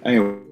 أيوه.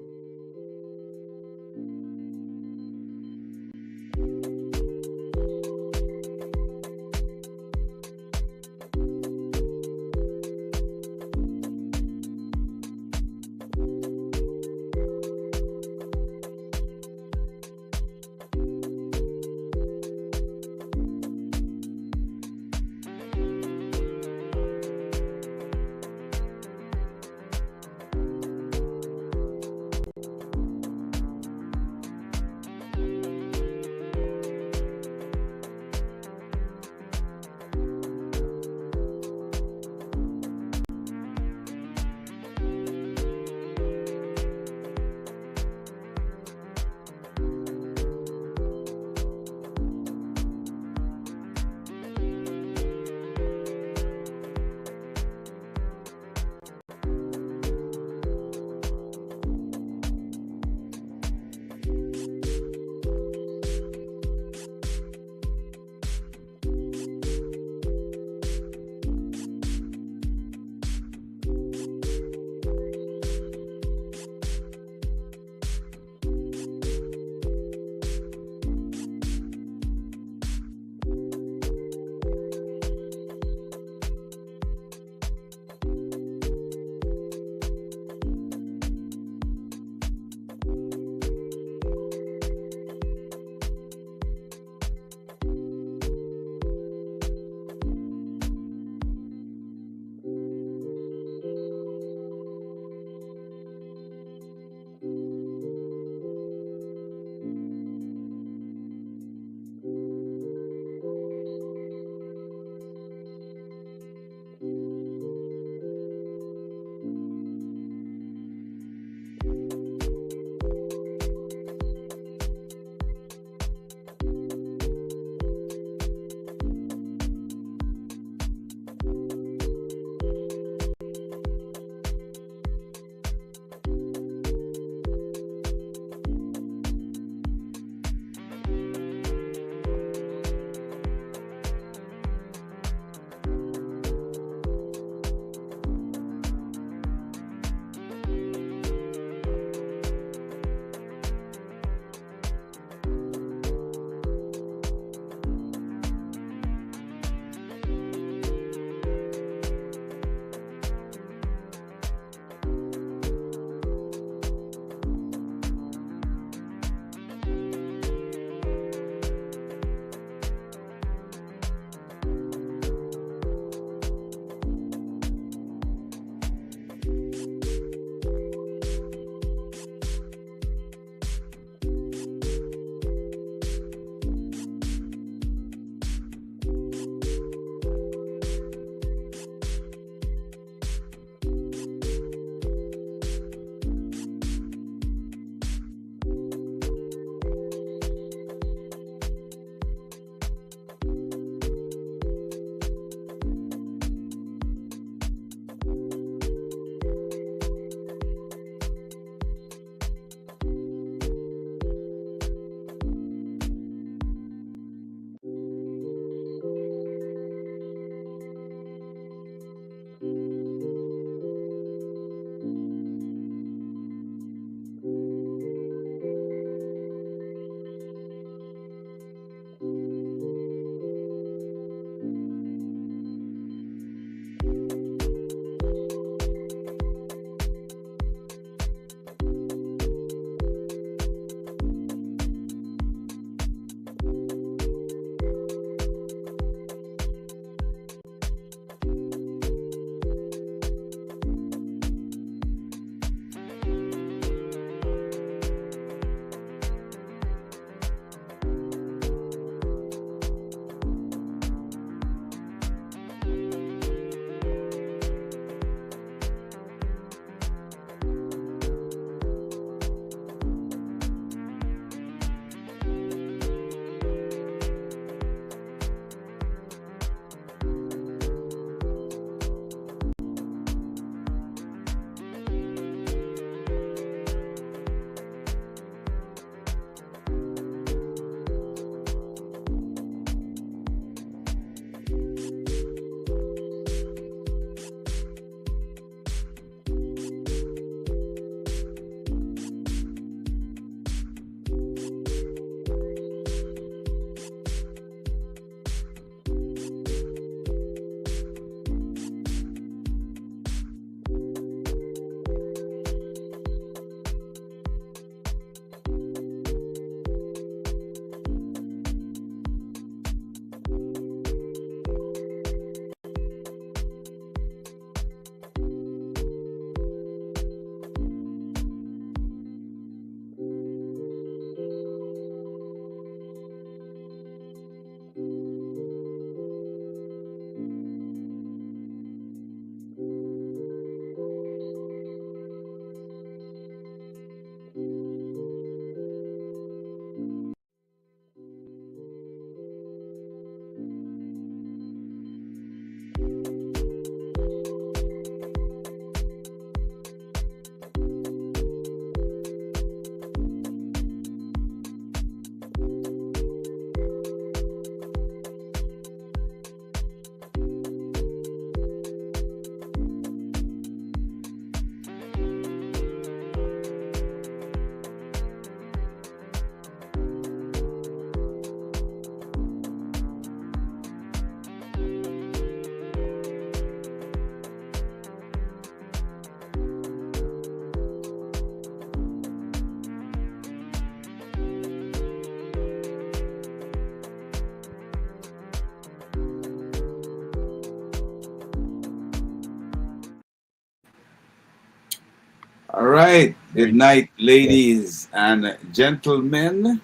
All right. Good Very night, good. ladies and gentlemen.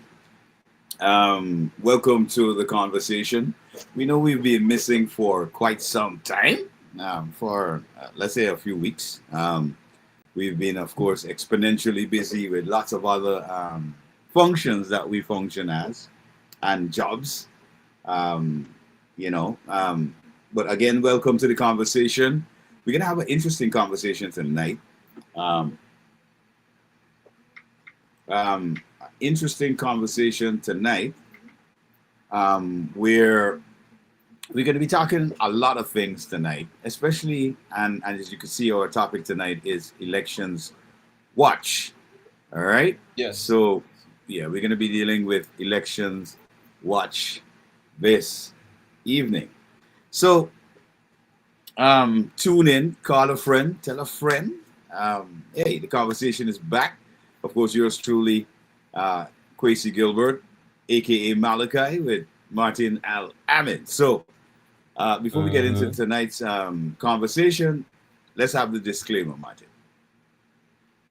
Welcome to the conversation. We know we've been missing for quite some time, for let's say a few weeks. We've been, of course, exponentially busy with lots of other functions that we function as and jobs. Um, you know, um, but again, welcome to the conversation. We're gonna have an interesting conversation tonight. Um, Interesting conversation tonight where we're going to be talking a lot of things tonight, especially, and as you can see, our topic tonight is elections watch. All right. Yes. So, yeah, we're going to be dealing with elections watch this evening. So, tune in, call a friend, tell a friend. Hey, the conversation is back. Of course, yours truly, uh, Quasi Gilbert, aka Malachi, with Martin Al-Ameen. So, before we get into Uh-huh. tonight's conversation, let's have the disclaimer, Martin.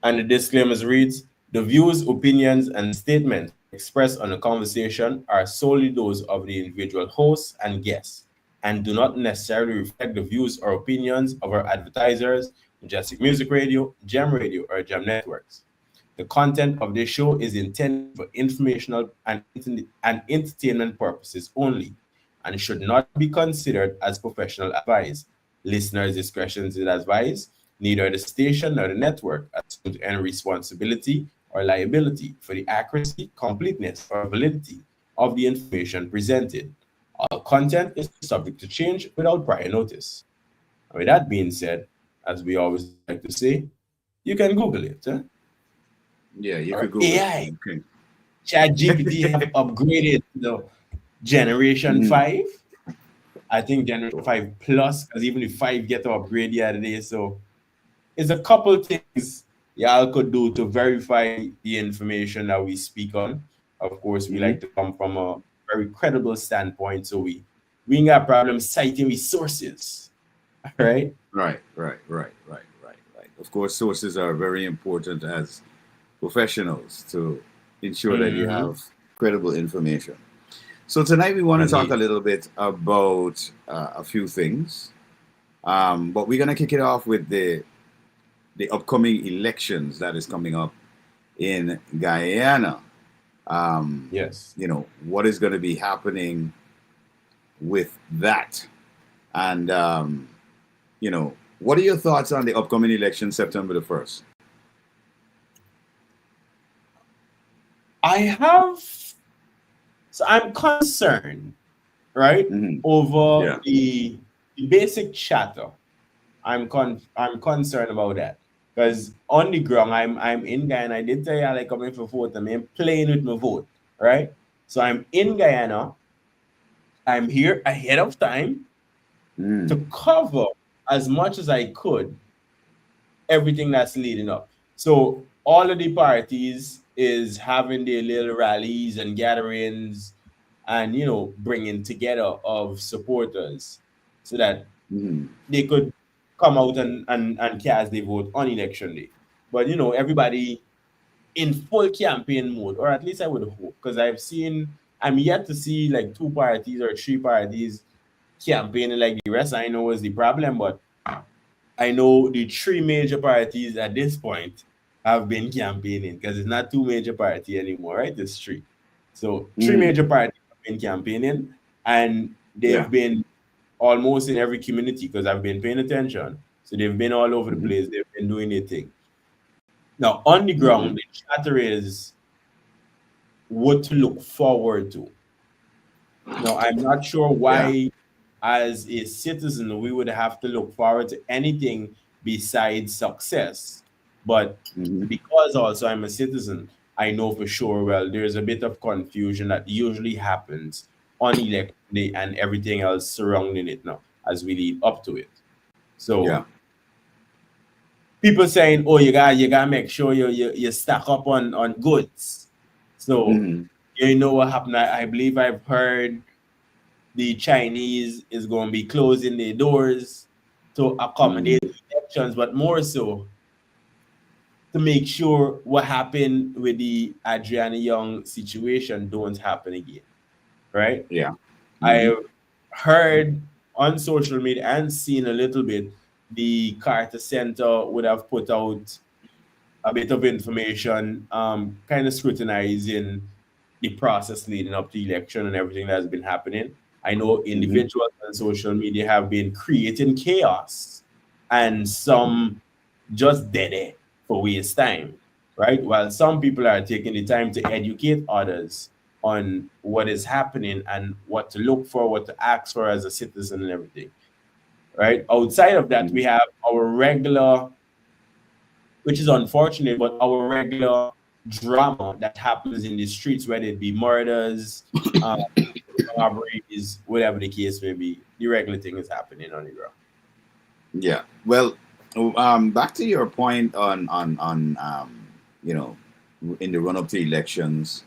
And the disclaimers reads, the views, opinions, and statements expressed on the conversation are solely those of the individual hosts and guests, and do not necessarily reflect the views or opinions of our advertisers, Majestic Music Radio, Gem Radio, or Gem Networks. The content of this show is intended for informational and entertainment purposes only and should not be considered as professional advice. Listeners' discretion is advised. Neither the station nor the network assumes any responsibility or liability for the accuracy, completeness, or validity of the information presented. All content is subject to change without prior notice. And with that being said, as we always like to say, you can Google it. Yeah, you Or could Google it. AI. Okay. ChatGPT have upgraded to Generation Mhm. 5. I think Generation 5 Plus, because even the 5 get to upgrade the other day. So it's a couple things y'all could do to verify the information that we speak on. Of course, we Mhm. like to come from a very credible standpoint, so we ain't got problems citing resources. Right? Right. Of course, sources are very important as professionals to ensure that you Mm-hmm. have credible information. So tonight we want to talk a Indeed. little bit about a few things, but we're gonna kick it off with the upcoming elections that is coming up in Guyana. Yes. What is going to be happening with that, and what are your thoughts on the upcoming election, September the 1st? I have so I'm concerned, right, Mm-hmm. over Yeah. the basic chatter. I'm concerned about that because on the ground I'm in Guyana. I did tell you I like coming for vote. I'm playing with my vote, right? So I'm in Guyana. I'm here ahead of time Mm. to cover as much as I could everything that's leading up. So all of the parties is having their little rallies and gatherings, and bringing together of supporters so that Mm. they could come out and cast their vote on election day. But everybody in full campaign mode, or at least I would hope, because I'm yet to see like two parties or three parties campaigning like the rest. I know is the problem, but I know the three major parties at this point have been campaigning because it's not two major party anymore, right? It's three. So three Mm. major parties have been campaigning, and Yeah. they've been almost in every community because I've been paying attention. So they've been all over the Mm-hmm. place. They've been doing their thing. Now on the Mm-hmm. ground, the chatter is what to look forward to. Now I'm not sure Yeah. why, as a citizen, we would have to look forward to anything besides success. But Mm-hmm. because also I'm a citizen, I know for sure, well, there's a bit of confusion that usually happens on election day and everything else surrounding it now as we lead up to it. So Yeah. people saying, "Oh, you gotta make sure you stack up on goods." So Mm-hmm. what happened? I believe I've heard the Chinese is going to be closing their doors to Mm-hmm. accommodate elections, but more so, to make sure what happened with the Adriana Young situation don't happen again, right? Yeah. Hmm. I've heard on social media and seen a little bit the Carter Center would have put out a bit of information, kind of scrutinizing the process leading up to the election and everything that's been happening. I know Hmm. individuals on social media have been creating chaos and some just dead it for waste time, right? While some people are taking the time to educate others on what is happening and what to look for, what to ask for as a citizen and everything, right? Outside of that, Hmm. we have our regular, which is unfortunate, but our regular drama that happens in the streets, whether it be murders, um, robberies, whatever the case may be, the regular thing is happening on the ground. Yeah. Well, back to your point on you know, in the run up to elections,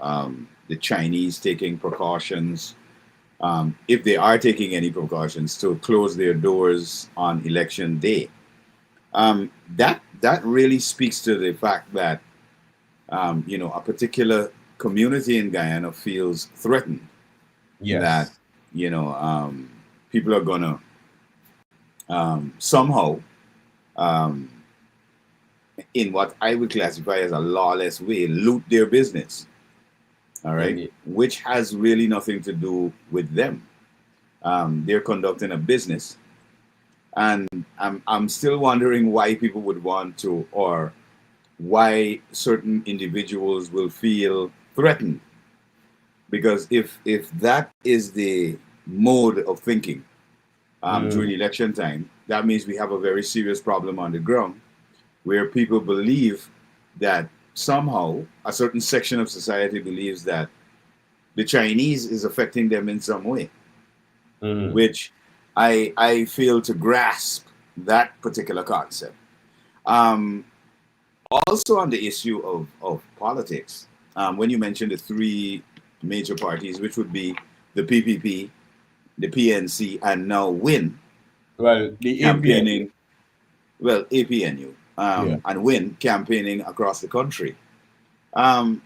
the Chinese taking precautions, if they are taking any precautions to close their doors on election day, that really speaks to the fact that a particular community in Guyana feels threatened, that Yes. you know people are gonna somehow, um, in what I would classify as a lawless way, loot their business. All right, Indeed. which has really nothing to do with them. They're conducting a business, and I'm still wondering why people would want to, or why certain individuals will feel threatened. Because if that is the mode of thinking during Mm, election time, that means we have a very serious problem on the ground, where people believe that somehow a certain section of society believes that the Chinese is affecting them in some way, mm, which I fail to grasp that particular concept. Um, Also, on the issue of politics, when you mentioned the three major parties, which would be the PPP, the PNC, and now WIN, well, the APN. campaigning, well, APNU, Yeah. and WIN campaigning across the country. Um,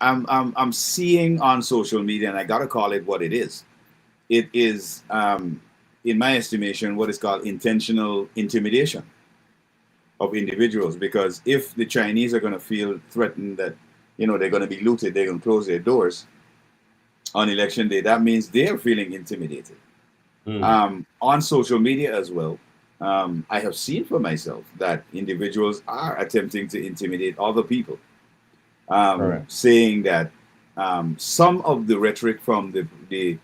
I'm seeing on social media, and I got to call it what it is. It is, in my estimation, what is called intentional intimidation of individuals. Because if the Chinese are going to feel threatened that they're going to be looted, they're going to close their doors on election day, that means they're feeling intimidated. Mm, On social media as well, I have seen for myself that individuals are attempting to intimidate other people, correct. saying that some of the rhetoric from the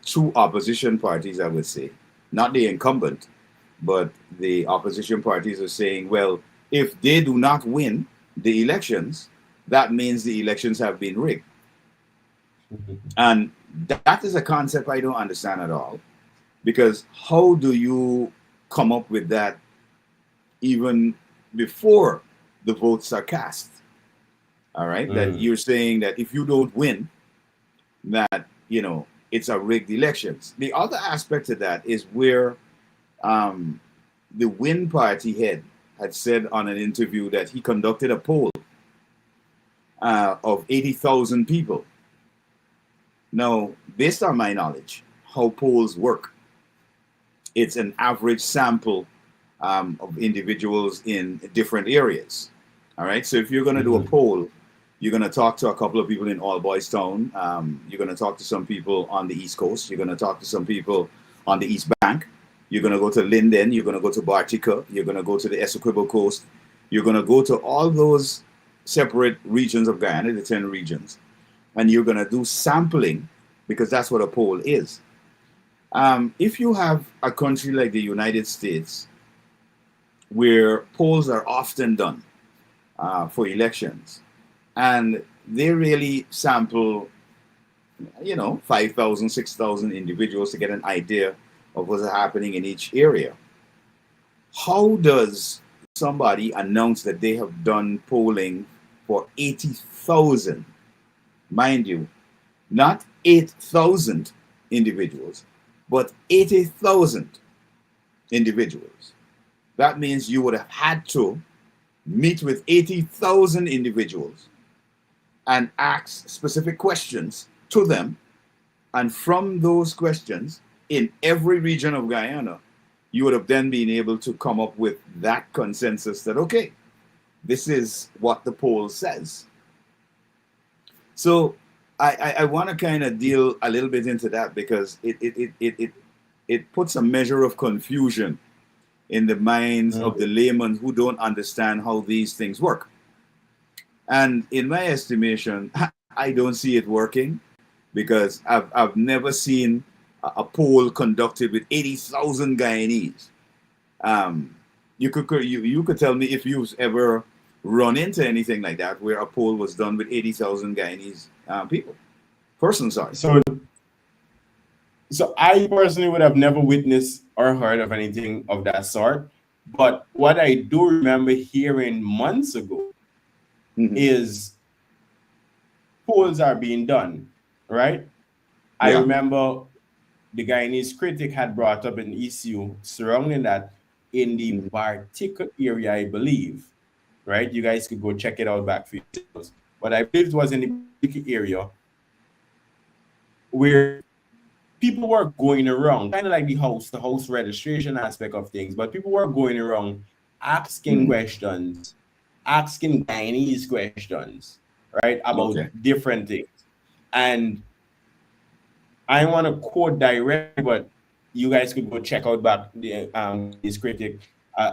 two opposition parties, I would say, not the incumbent, but the opposition parties are saying, well, if they do not win the elections, that means the elections have been rigged. And that is a concept I don't understand at all. Because how do you come up with that even before the votes are cast? All right. That Mm, you're saying that if you don't win, that, it's a rigged elections. The other aspect of that is where um, the Win Party head had said on an interview that he conducted a poll of 80,000 people. Now, based on my knowledge, how polls work, it's an average sample of individuals in different areas. All right. So if you're going to do a mm, poll, you're going to talk to a couple of people in All Boys Town. You're going to talk to some people on the East Coast. You're going to talk to some people on the East Bank. You're going to go to Linden. You're going to go to Bartica. You're going to go to the Essequibo Coast. You're going to go to all those separate regions of Guyana, the 10 regions, and you're going to do sampling, because that's what a poll is. If you have a country like the United States, where polls are often done for elections, and they really sample 5,000, 6,000 individuals to get an idea of what's happening in each area. How does somebody announce that they have done polling for 80,000, mind you, not 8,000 individuals, but 80,000 individuals? That means you would have had to meet with 80,000 individuals and ask specific questions to them. And from those questions, in every region of Guyana, you would have then been able to come up with that consensus that, okay, this is what the poll says. So I want to kind of deal a little bit into that because it puts a measure of confusion in the minds of the laymen who don't understand how these things work. And in my estimation, I don't see it working because I've never seen a poll conducted with 80,000 Guyanese. You could tell me if you've ever run into anything like that where a poll was done with 80,000 Guyanese people. Person, sorry. So I personally would have never witnessed or heard of anything of that sort. But what I do remember hearing months ago is polls are being done, right? I remember the Guyanese critic had brought up an issue surrounding that in the Bartica area, I believe, right? You guys could go check it out back for yourselves. But I believe it was in the Bartica area where people were going around, kind of like the house registration aspect of things, but people were going around asking questions, asking Guyanese questions, right, about different things. And I want to quote directly, but you guys could go check out back the this critic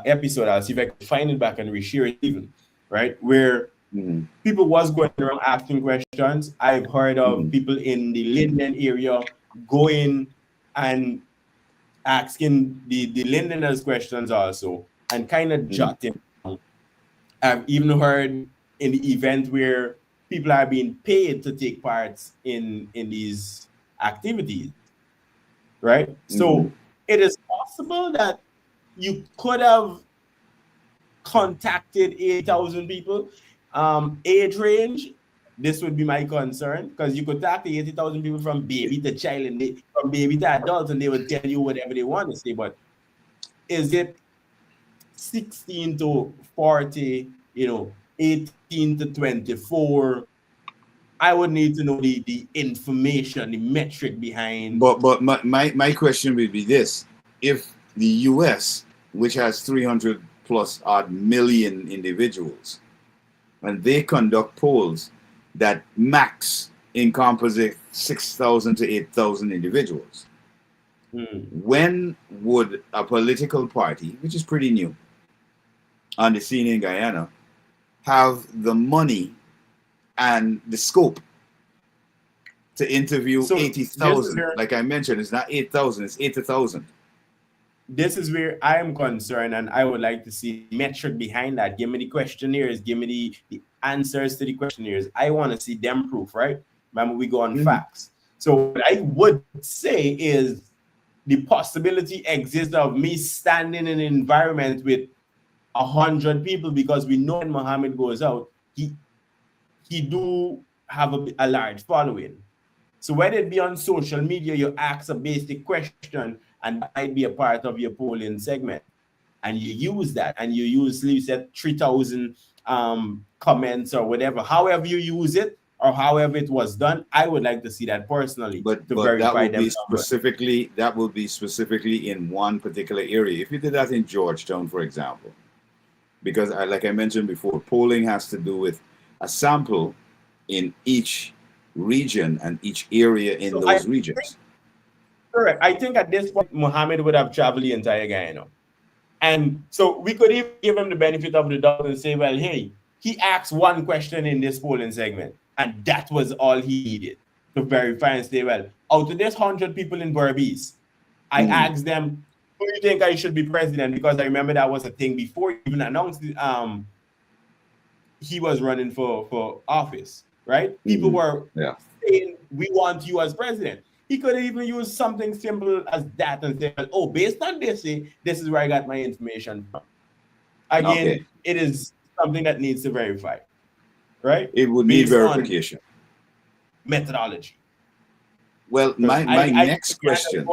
episode. I'll see if I can find it back and reshare it even, right? Where people was going around asking questions. I've heard of people in the Linden area going and asking the Lindeners questions also and kind of jotting down. I've even heard in the event where people are being paid to take parts in these activities, right? So it is possible that you could have contacted 8,000 people. Age range, this would be my concern, because you could talk to 80,000 people from baby to child and from baby to adult, and they would tell you whatever they want to say. But is it 16 to 40, 18 to 24? I would need to know the information, the metric behind. But my question would be this: if the U.S., which has 300 plus odd million individuals, and they conduct polls that max encompass 6,000 to 8,000 individuals, when would a political party, which is pretty new on the scene in Guyana, have the money and the scope to interview 80,000? Like I mentioned, it's not 8,000, it's 80,000. This is where I am concerned, and I would like to see metric behind that. Give me the questionnaires, give me the answers to the questionnaires. I want to see them proof, right? Remember, we go on facts. So what I would say is the possibility exists of me standing in an environment with 100 people, because we know when Muhammad goes out, he do have a large following. So whether it be on social media, you ask a basic question and that might be a part of your polling segment, and you use that, and you use, you said 3,000 comments or whatever, however you use it or however it was done. I would like to see that personally, but verify that will be specifically in one particular area. If you did that in Georgetown, for example, because like I mentioned before, polling has to do with a sample in each region and each area in those regions. Correct. I think at this point, Muhammad would have traveled the entire Guyana. And so we could even give him the benefit of the doubt and say, well, hey, he asked one question in this polling segment, and that was all he needed to verify and say, well, out of this 100 people in Berbice, I asked them, who do you think I should be president? Because I remember that was a thing before he even announced he was running for office, right? People were saying, we want you as president. He could have even used something simple as that and say, oh, based on this, this is where I got my information from. Again, it is something that needs to verify, right? It would need verification. Methodology. Well, my next question.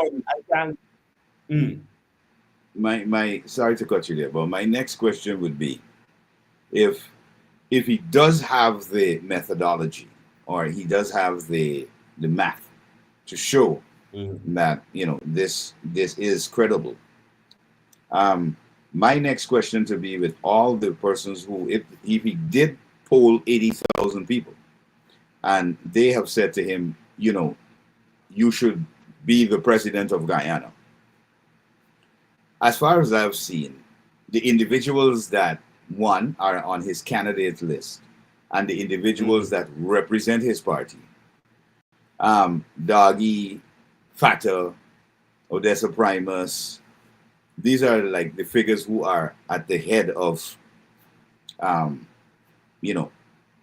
Sorry to cut you there, but my next question would be, if he does have the methodology, or he does have the math to show Mhm. that this is credible. My next question to be with all the persons who, if he did poll 80,000 people, and they have said to him, you should be the president of Guyana. As far as I've seen, the individuals that one are on his candidate list, and the individuals Mhm. that represent his party, Doggy, Fata, Odessa Primus, these are like the figures who are at the head of, um, you know,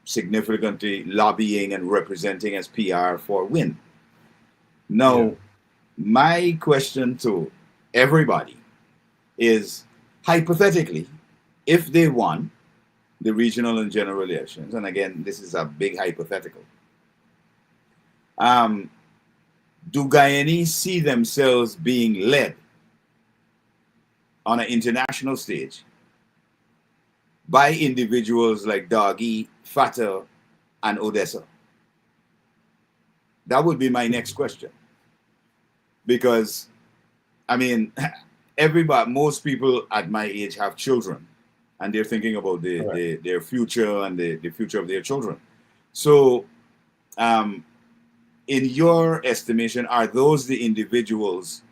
significantly lobbying and representing as PR for Win. Yeah. Now, my question to everybody is, hypothetically, if they won the regional and general elections, and again, this is a big hypothetical, um, do Guyanese see themselves being led on an international stage by individuals like Doggy, Fata, and Odessa? That would be my next question. Because, I mean, most people at my age have children, and they're thinking about Correct. their future and the future of their children. So, um, in your estimation, are those the individuals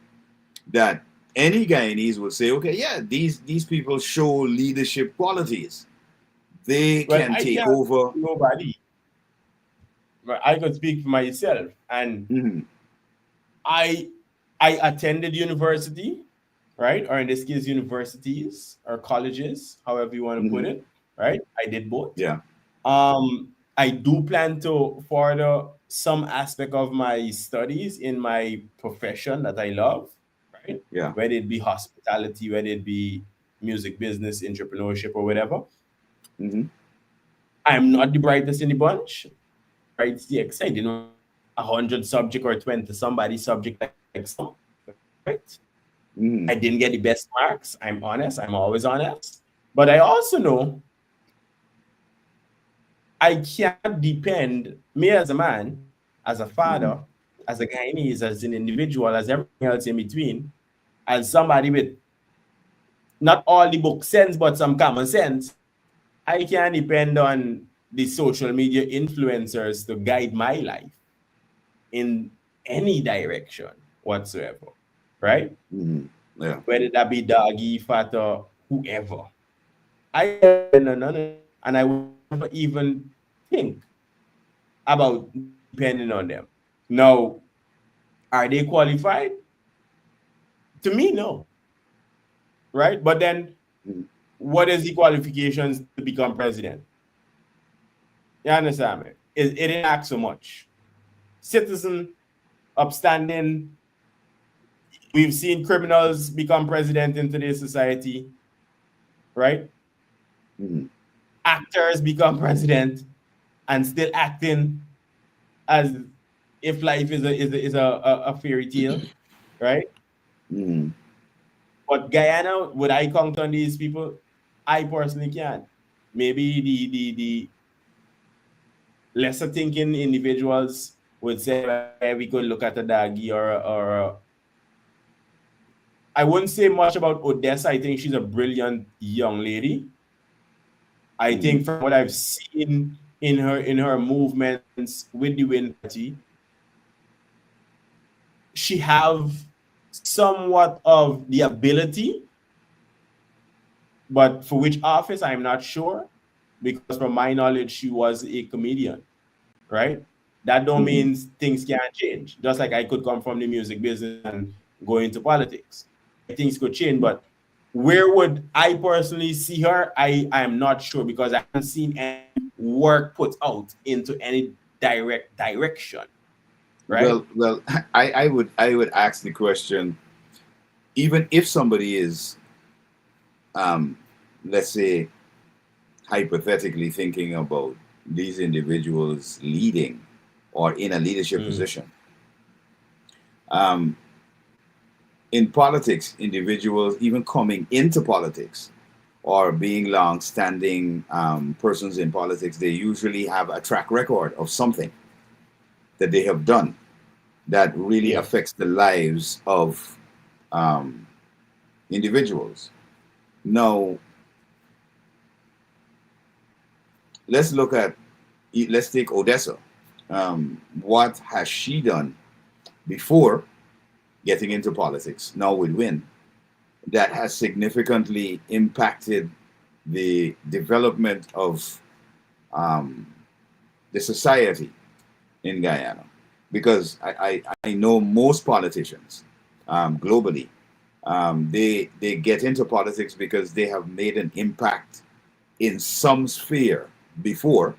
that any Guyanese would say, okay, yeah, these people show leadership qualities. They Well, can I take can't speak over. for nobody, but I could speak for myself. And Mhm, I I attended university, right? Or in this case, universities or colleges, however you want to put mhm, it, right? I did both. yeah, I do plan to further some aspect of my studies in my profession that I love, right? yeah. Whether it be hospitality, whether it be music business, entrepreneurship, or whatever. Hmm. I'm not the brightest in the bunch, right? It's the exciting 100 subject or 20 somebody subject like some, right? I Hmm. didn't get the best marks. I'm honest. I'm always honest. But I also know I cannot depend, me as a man, as a Hmm. father, as a Guyanese, as an individual, as everything else in between, as somebody with not all the book sense, but some common sense. I can't depend on the social media influencers to guide my life in any direction whatsoever, right? Hmm. Yeah. Whether that be doggy, fat, or whoever. I can't depend on none of them, and I would never even think about depending on them. Now, are they qualified? To me, no, right? But then, Mm-hmm. what is the qualifications to become president? You understand me? It didn't ask so much. Citizen, upstanding. We've seen criminals become president in today's society, right? Hmm. Actors become president and still acting as if life is a fairy tale, right? Hmm. But Guyana, would I count on these people? I personally can't. Maybe the lesser thinking individuals would say, "Well, we could look at a Dagi or I wouldn't say much about Odessa. I think she's a brilliant young lady. I Hmm. think from what I've seen in her movements with the Win Party, she have somewhat of the ability, but for which office I'm not sure, because from my knowledge she was a comedian, right? That don't Hmm. mean things can't change. Just like I could come from the music business and go into politics, right? Things could change, but where would I personally see her? I am not sure because I haven't seen any work put out into any direct direction, right? Well, I would ask the question, even if somebody is, um, let's say, hypothetically thinking about these individuals leading or in a leadership Mm, position. Um, in politics, individuals even coming into politics, or being long-standing persons in politics, they usually have a track record of something that they have done that really Yeah. affects the lives of um, individuals. Now, let's look at, let's take Odessa. What has she done before getting into politics, now with Win, that has significantly impacted the development of um, the society in Guyana? Because I know most politicians globally, they get into politics because they have made an impact in some sphere before,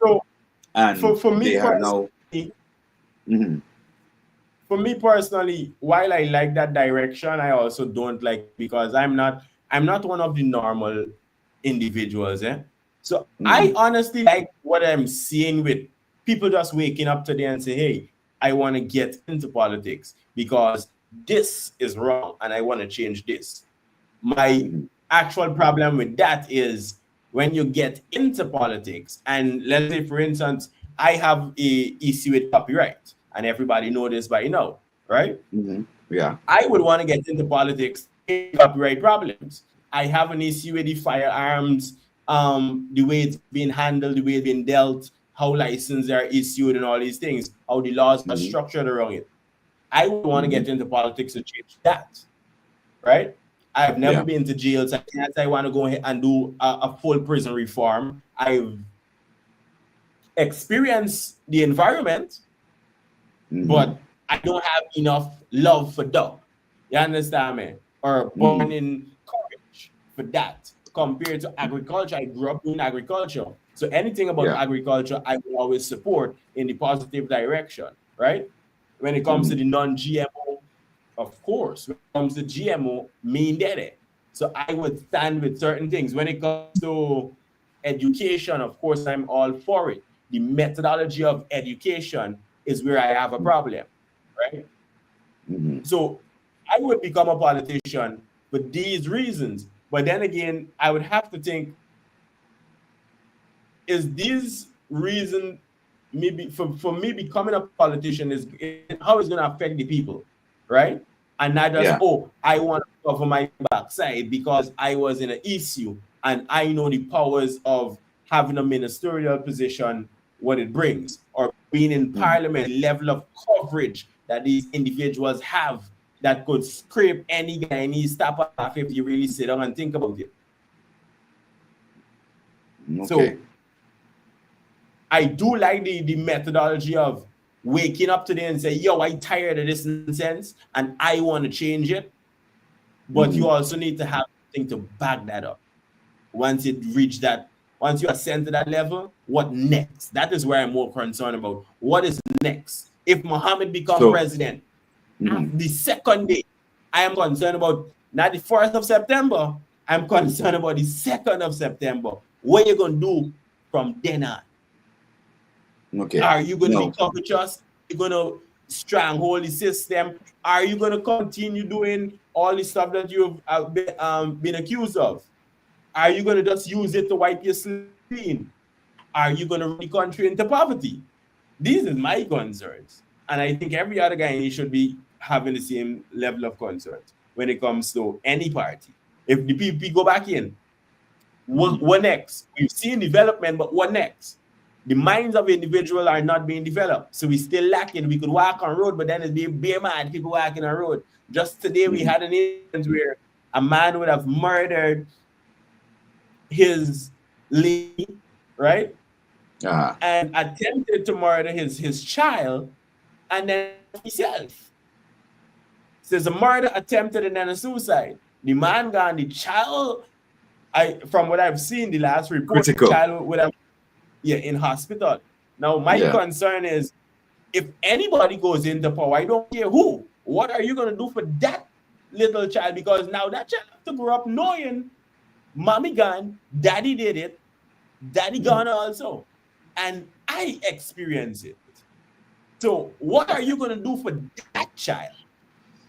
So and for they me have now. personally, Mhm, while I like that direction, I also don't like it because I'm not one of the normal individuals. So I mhm, honestly like what I'm seeing with people just waking up today and say, "Hey, I want to get into politics because this is wrong and I want to change this." My mhm, actual problem with that is when you get into politics, and let's say, for instance, I have a issue with copyright, and everybody know this by now, right? mhm. Yeah. I would want to get into politics to change copyright problems. I have an issue with the firearms, the way it's being handled, the way it's being dealt, how licenses are issued, and all these things, how the laws are Mhm, structured around it. I would want to mhm. get into politics to change that, right? I've never Yeah. been to jail, so I can't say I want to go ahead and do a full prison reform. I've experienced the environment, Mhm, but I don't have enough love for dog. You understand me? Or mhm. burning courage for that. Compared to agriculture, I grew up doing agriculture. So anything about Yeah. agriculture, I will always support in the positive direction, right? When it comes to Mhm, the non-GMO, of course. When it comes to GMO, me daddy. So I would stand with certain things. When it comes to education, of course, I'm all for it. The methodology of education is where I have a problem, right? mhm. So I would become a politician for these reasons. But then again, I would have to think, is this reason maybe for me becoming a politician is how it's going to affect the people, right? And not just, Yeah. oh, I want to cover my backside because I was in an issue and I know the powers of having a ministerial position, what it brings, or being in Mhm. parliament, the level of coverage that these individuals have that could scrape any guy and he stop off if you really sit down and think about it. Okay. So I do like the methodology of waking up today and say, yo, I tired of this nonsense and I want to change it. But you Mhm, also need to have something to back that up. Once it reach that, once you ascend to that level, what next? That is where I'm more concerned about. What is next? If Muhammad become So, president, mhm, the second day, I am concerned about not the 1st of September. I'm concerned about the 2nd of September. What you gonna do from then on? okay. Are you going to be No. covetous? Are you going to stranghold the system? Are you going to continue doing all the stuff that you've been accused of? Are you going to just use it to wipe your slate clean? Are you going to run the country into poverty? These are my concerns. And I think every other guy should be having the same level of concerns when it comes to any party. If the PPP go back in, Mhm, what next? We've seen development, but what next? The minds of individuals are not being developed. So we still lacking. We could walk on road, but then it'd be bare mad people walking on road. Just today we mhm. had an incident where a man would have murdered his lady, right? Uh-huh. And attempted to murder his child and then himself. So it's a murder attempted and then a suicide. The man gone, the child, I from what I've seen, the last report, the Critical. child would have in hospital. Now, my Yeah. concern is if anybody goes into power, I don't care who, what are you going to do for that little child? Because now that child have to grow up knowing mommy gone, daddy did it, daddy Mhm, gone also. And I experience it. So, what are you going to do for that child?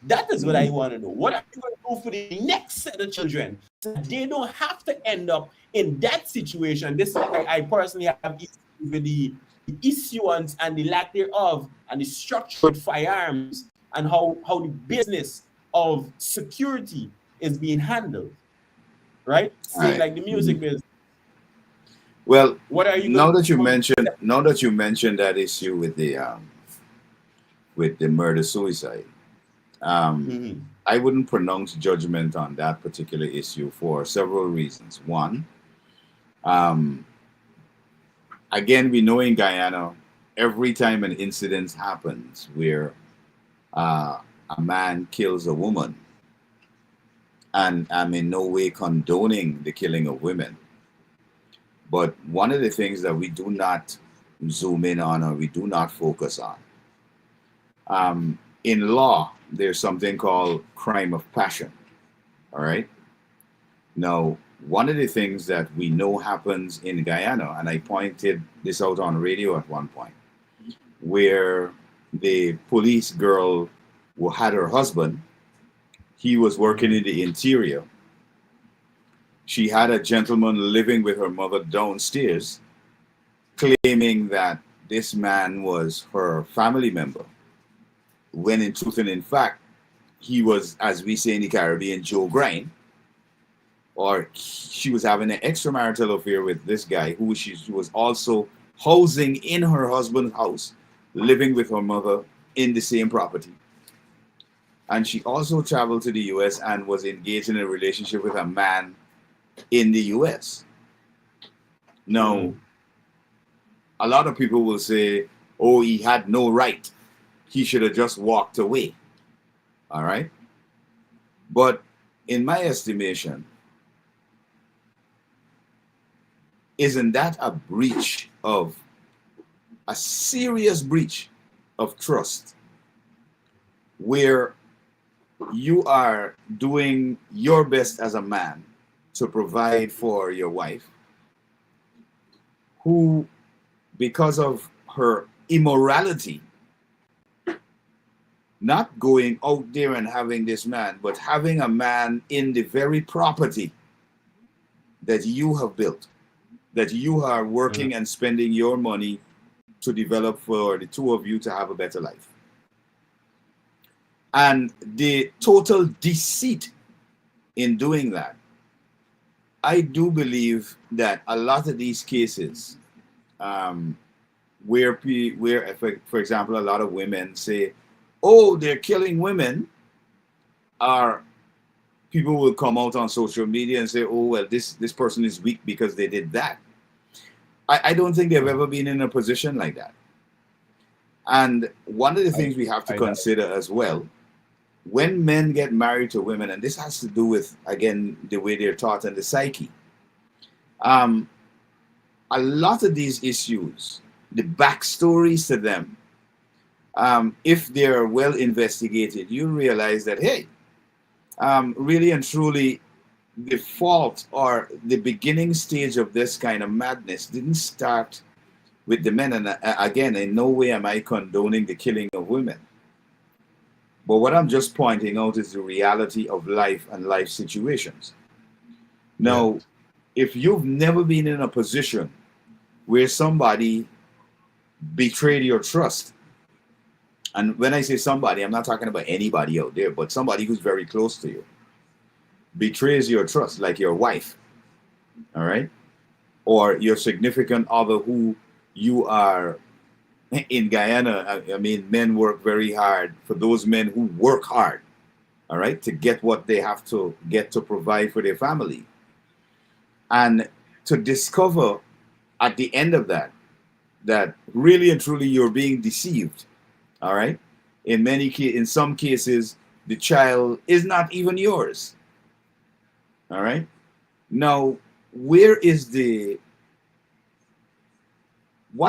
That is what I mhm. want to know. What are you going to do for the next set of children? they don't have to end up in that situation. This is why I personally have issues with the issuance and the lack thereof and the structure with firearms and how the business of security is being handled, right? All Same right. like the music business. Well, What are you going now to that you do? mentioned that issue with the murder suicide, Mhm. I wouldn't pronounce judgment on that particular issue for several reasons. One, um, again, we know in Guyana, every time an incident happens where a man kills a woman, and I'm in no way condoning the killing of women, but one of the things that we do not zoom in on or we do not focus on, in law, there's something called crime of passion. All right. Now, one of the things that we know happens in Guyana, and I pointed this out on radio at one point, where the police girl who had her husband, he was working in the interior. She had a gentleman living with her mother downstairs, claiming that this man was her family member, when in truth and in fact, he was, as we say in the Caribbean, Joe Grind, or she was having an extramarital affair with this guy who she was also housing in her husband's house, living with her mother in the same property. And she also traveled to the US and was engaged in a relationship with a man in the US. Now, a lot of people will say, oh, he had no right. He should have just walked away. All right. But in my estimation, isn't that a serious breach of trust, where you are doing your best as a man to provide for your wife, who, because of her immorality, not going out there and having this man, but having a man in the very property that you have built, that you are working and spending your money to develop for the two of you to have a better life. And the total deceit in doing that, I do believe that a lot of these cases, where, for example, a lot of women say, oh, they're killing women, or people will come out on social media and say, oh, well, this person is weak because they did that. I don't think they've ever been in a position like that. And one of the things we have to consider as well, when men get married to women, and this has to do with, again, the way they're taught and the psyche, a lot of these issues, the backstories to them, if they're well investigated, you realize that, hey, really and truly, the fault or the beginning stage of this kind of madness didn't start with the men. And again, in no way am I condoning the killing of women. But what I'm just pointing out is the reality of life and life situations. Now, if you've never been in a position where somebody betrayed your trust, and when I say somebody, I'm not talking about anybody out there, but somebody who's very close to you, betrays your trust, like your wife, all right, or your significant other who you are in Guyana. I mean, men work very hard. For those men who work hard, all right, to get what they have to get to provide for their family, and to discover at the end of that, that really and truly you're being deceived, all right. In some cases, the child is not even yours. All right. Now, what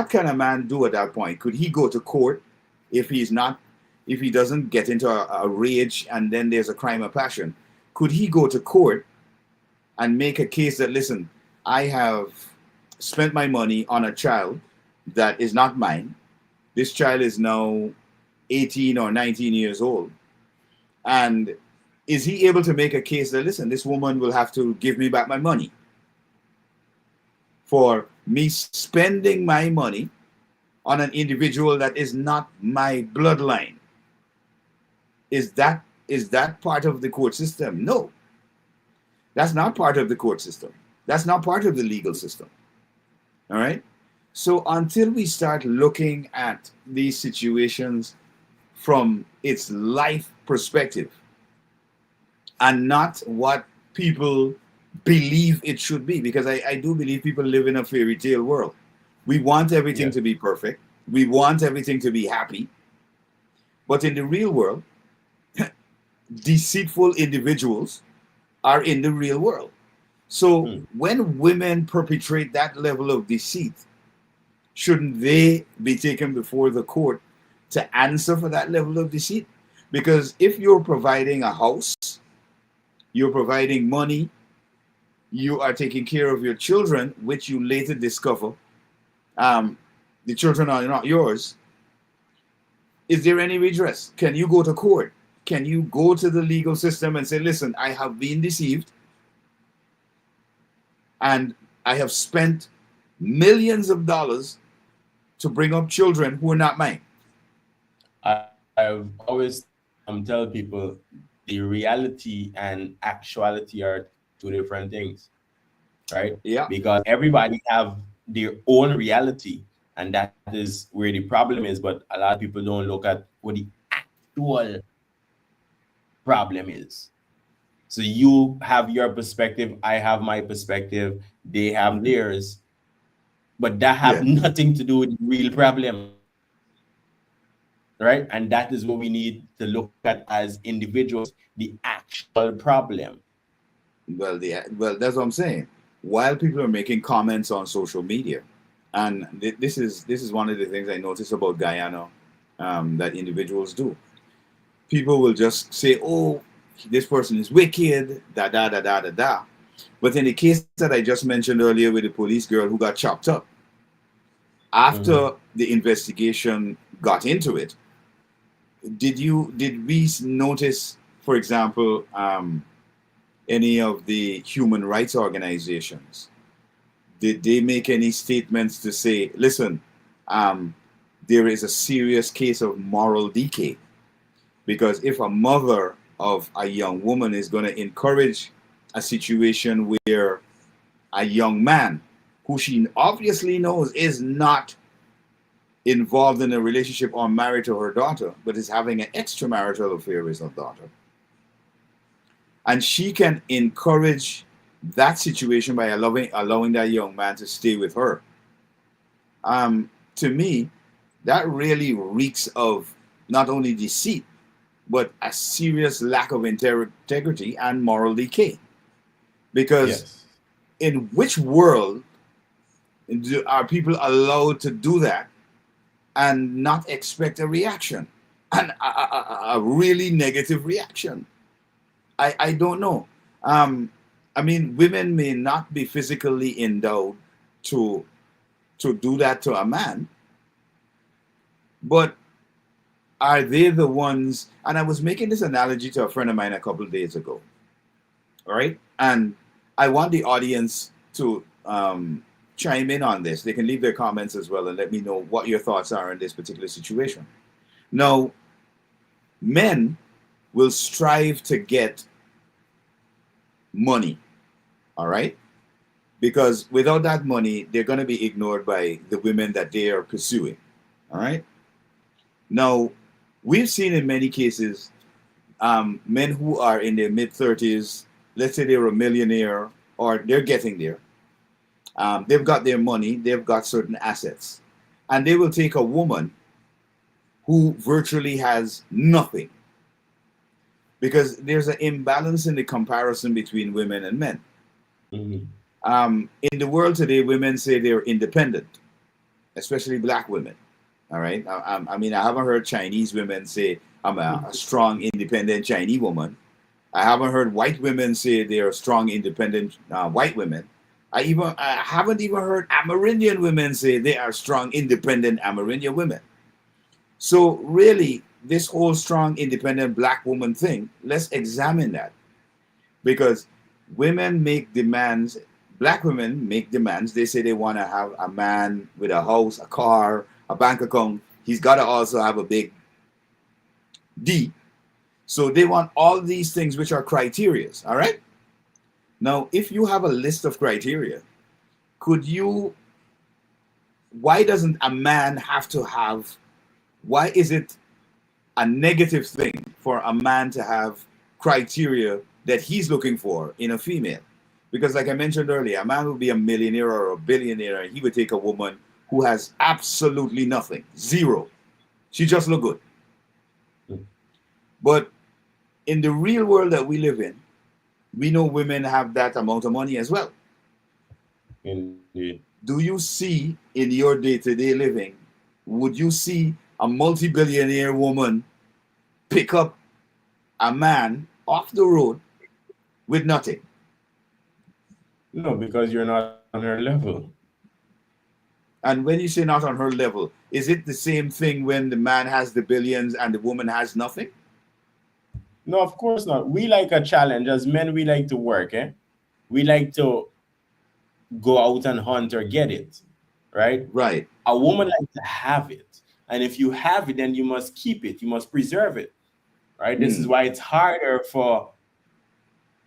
can a man do at that point? Could he go to court if he doesn't get into a rage and then there's a crime of passion? Could he go to court and make a case that, listen, I have spent my money on a child that is not mine. This child is now 18 or 19 years old. And is he able to make a case that, listen, this woman will have to give me back my money for me spending my money on an individual that is not my bloodline? Is that part of the court system? No, that's not part of the court system. That's not part of the legal system. All right. So until we start looking at these situations from its life perspective and not what people believe it should be, because I do believe people live in a fairy tale world. We want everything Yeah. to be perfect. We want everything to be happy. But in the real world, deceitful individuals are in the real world. So Hmm. when women perpetrate that level of deceit, shouldn't they be taken before the court to answer for that level of deceit? Because if you're providing a house, you're providing money, you are taking care of your children, which you later discover um, the children are not yours, is there any redress? Can you go to court? Can you go to the legal system and say, listen, I have been deceived and I have spent millions of dollars to bring up children who are not mine? I've always tell people the reality and actuality are two different things, right? Yeah, Because everybody have their own reality, and that is where the problem is. But a lot of people don't look at what the actual problem is. So you have your perspective, I have my perspective, they have mhm, theirs, but that have yeah. nothing to do with the real problem, right? And that is what we need to look at as individuals, the actual problem. Well, that's what I'm saying. While people are making comments on social media, and this is one of the things I notice about Guyana, that individuals do. People will just say, "Oh, this person is wicked," da da da da da da. But in the case that I just mentioned earlier with the police girl who got chopped up, Mhm. after the investigation got into it, did we notice, for example, any of the human rights organizations? Did they make any statements to say, listen, um, there is a serious case of moral decay? Because if a mother of a young woman is going to encourage a situation where a young man who she obviously knows is not involved in a relationship or married to her daughter, but is having an extramarital affair with her daughter, and she can encourage that situation by allowing that young man to stay with her. To me, that really reeks of not only deceit but a serious lack of integrity and moral decay. Because Yes. in which world are people allowed to do that and not expect a reaction, and a really negative reaction? I don't know. Um, I mean, women may not be physically endowed to do that to a man, but are they the ones? And I was making this analogy to a friend of mine a couple of days ago, all right? And I want the audience to chime in on this. They can leave their comments as well and let me know what your thoughts are in this particular situation. Now, men will strive to get money, all right? Because without that money, they're going to be ignored by the women that they are pursuing. All right. Now, we've seen in many cases men who are in their mid 30s, let's say they're a millionaire or they're getting there. They've got their money, they've got certain assets, and they will take a woman who virtually has nothing, because there's an imbalance in the comparison between women and men. Mhm. In the world today, women say they're independent, especially black women. All right. I mean, I haven't heard Chinese women say, I'm a strong, independent Chinese woman. I haven't heard white women say they're strong, independent white women. I haven't even heard Amerindian women say they are strong, independent Amerindian women. So really, this whole strong, independent black woman thing, let's examine that. Because women make demands, black women make demands. They say they want to have a man with a house, a car, a bank account. He's got to also have a big D. So they want all these things which are criterias. All right. Now, if you have a list of criteria, could you, why doesn't a man have to have, why is it a negative thing for a man to have criteria that he's looking for in a female? Because like I mentioned earlier, a man would be a millionaire or a billionaire and he would take a woman who has absolutely nothing, zero. She just look good. But in the real world that we live in, we know women have that amount of money as well. Indeed. Do you see in your day-to-day living, would you see a multi-billionaire woman pick up a man off the road with nothing? No, because you're not on her level. And when you say not on her level, is it the same thing when the man has the billions and the woman has nothing? No, of course not. We like a challenge. As men, we like to work, eh? We like to go out and hunt or get it, right? Right. A woman likes to have it. And if you have it, then you must keep it. You must preserve it, right? This is why it's harder for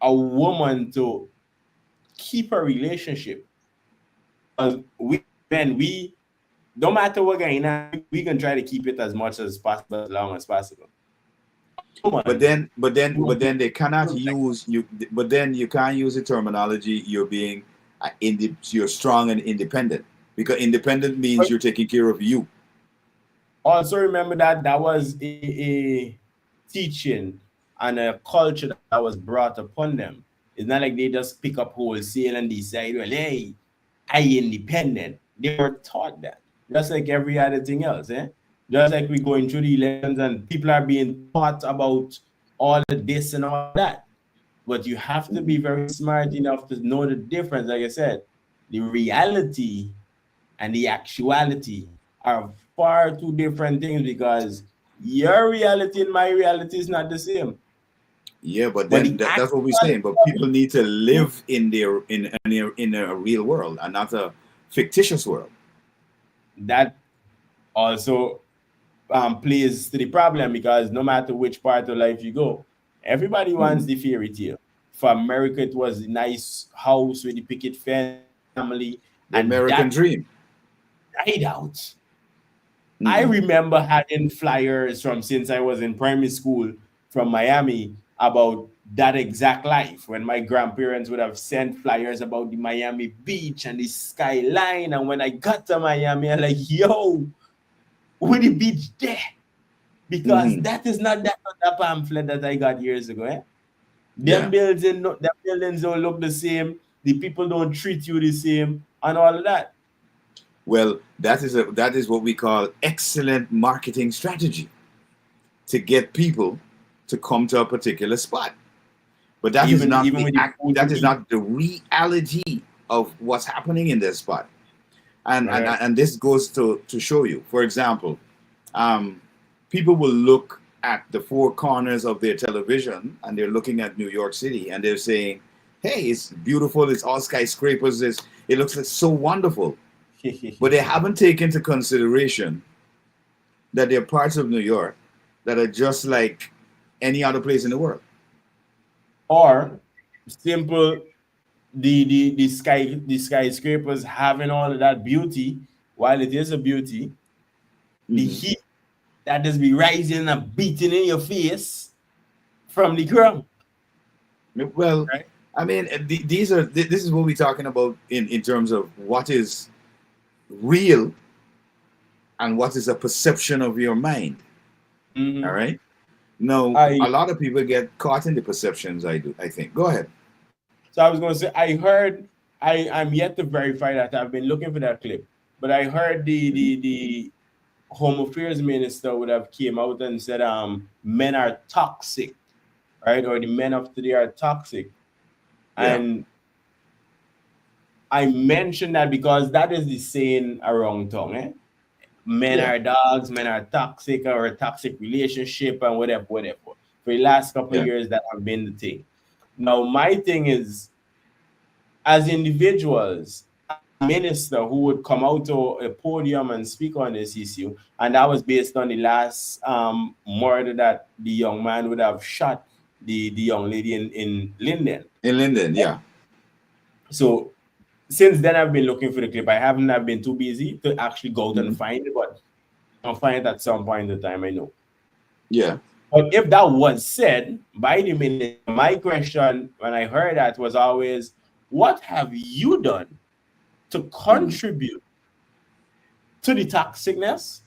a woman to keep a relationship. We men, we no matter what going on, we can try to keep it as much as possible, as long as possible. But then they cannot use you. But then you can't use the terminology. You're being you're strong and independent, because independent means you're taking care of you. Also, remember that was a teaching and a culture that was brought upon them. It's not like they just pick up wholesale and decide, well, hey, I independent. They were taught that, just like every other thing else, eh? Just like we're going through the elections and people are being taught about all of this and all that. But you have to be very smart enough to know the difference. Like I said, the reality and the actuality are far two different things, because your reality and my reality is not the same. Yeah, but then that's what we're saying. But people need to live in a real world and not a fictitious world. That also plays to the problem, because no matter which part of life you go, everybody wants the fairy tale. For America, it was a nice house with the picket fence, family, the and American dream died out. I remember having flyers from since I was in primary school from Miami about that exact life, when my grandparents would have sent flyers about the Miami beach and the skyline. And when I got to Miami, I'm like, yo, with the beach there, because that is not that pamphlet that I got years ago. Eh? Them buildings don't look the same. The people don't treat you the same, and all of that. Well, that is what we call excellent marketing strategy, to get people to come to a particular spot. But that is not the reality of what's happening in this spot. And this goes to show you. For example, people will look at the four corners of their television and they're looking at New York City and they're saying, hey, it's beautiful, it's all skyscrapers, it looks like so wonderful. But they haven't taken into consideration that there are parts of New York that are just like any other place in the world. Or simple, the skyscrapers having all of that beauty, while it is a beauty, the heat that just be rising and beating in your face from the ground. Well, right? I mean, this is what we're talking about in terms of what is real and what is a perception of your mind. All right. No, a lot of people get caught in the perceptions. I think. Go ahead. So I was going to say, I'm yet to verify that. I've been looking for that clip, but I heard the Home Affairs Minister would have came out and said, men are toxic, right? Or the men of today are toxic. Yeah. And I mentioned that because that is the saying around town, eh? men Yeah. are dogs, men are toxic, or a toxic relationship, and whatever. For the last couple of Yeah. years, that have been the thing. Now, my thing is, as individuals, as a minister who would come out to a podium and speak on this issue, and that was based on the last murder that the young man would have shot the young lady in Linden. In Linden, yeah. So since then, I've been looking for the clip. I've been too busy to actually go out and Mhm. find it, but I'll find it at some point in time, I know. Yeah. But if that was said by the minister, my question when I heard that was always, what have you done to Mhm. contribute to the toxicness?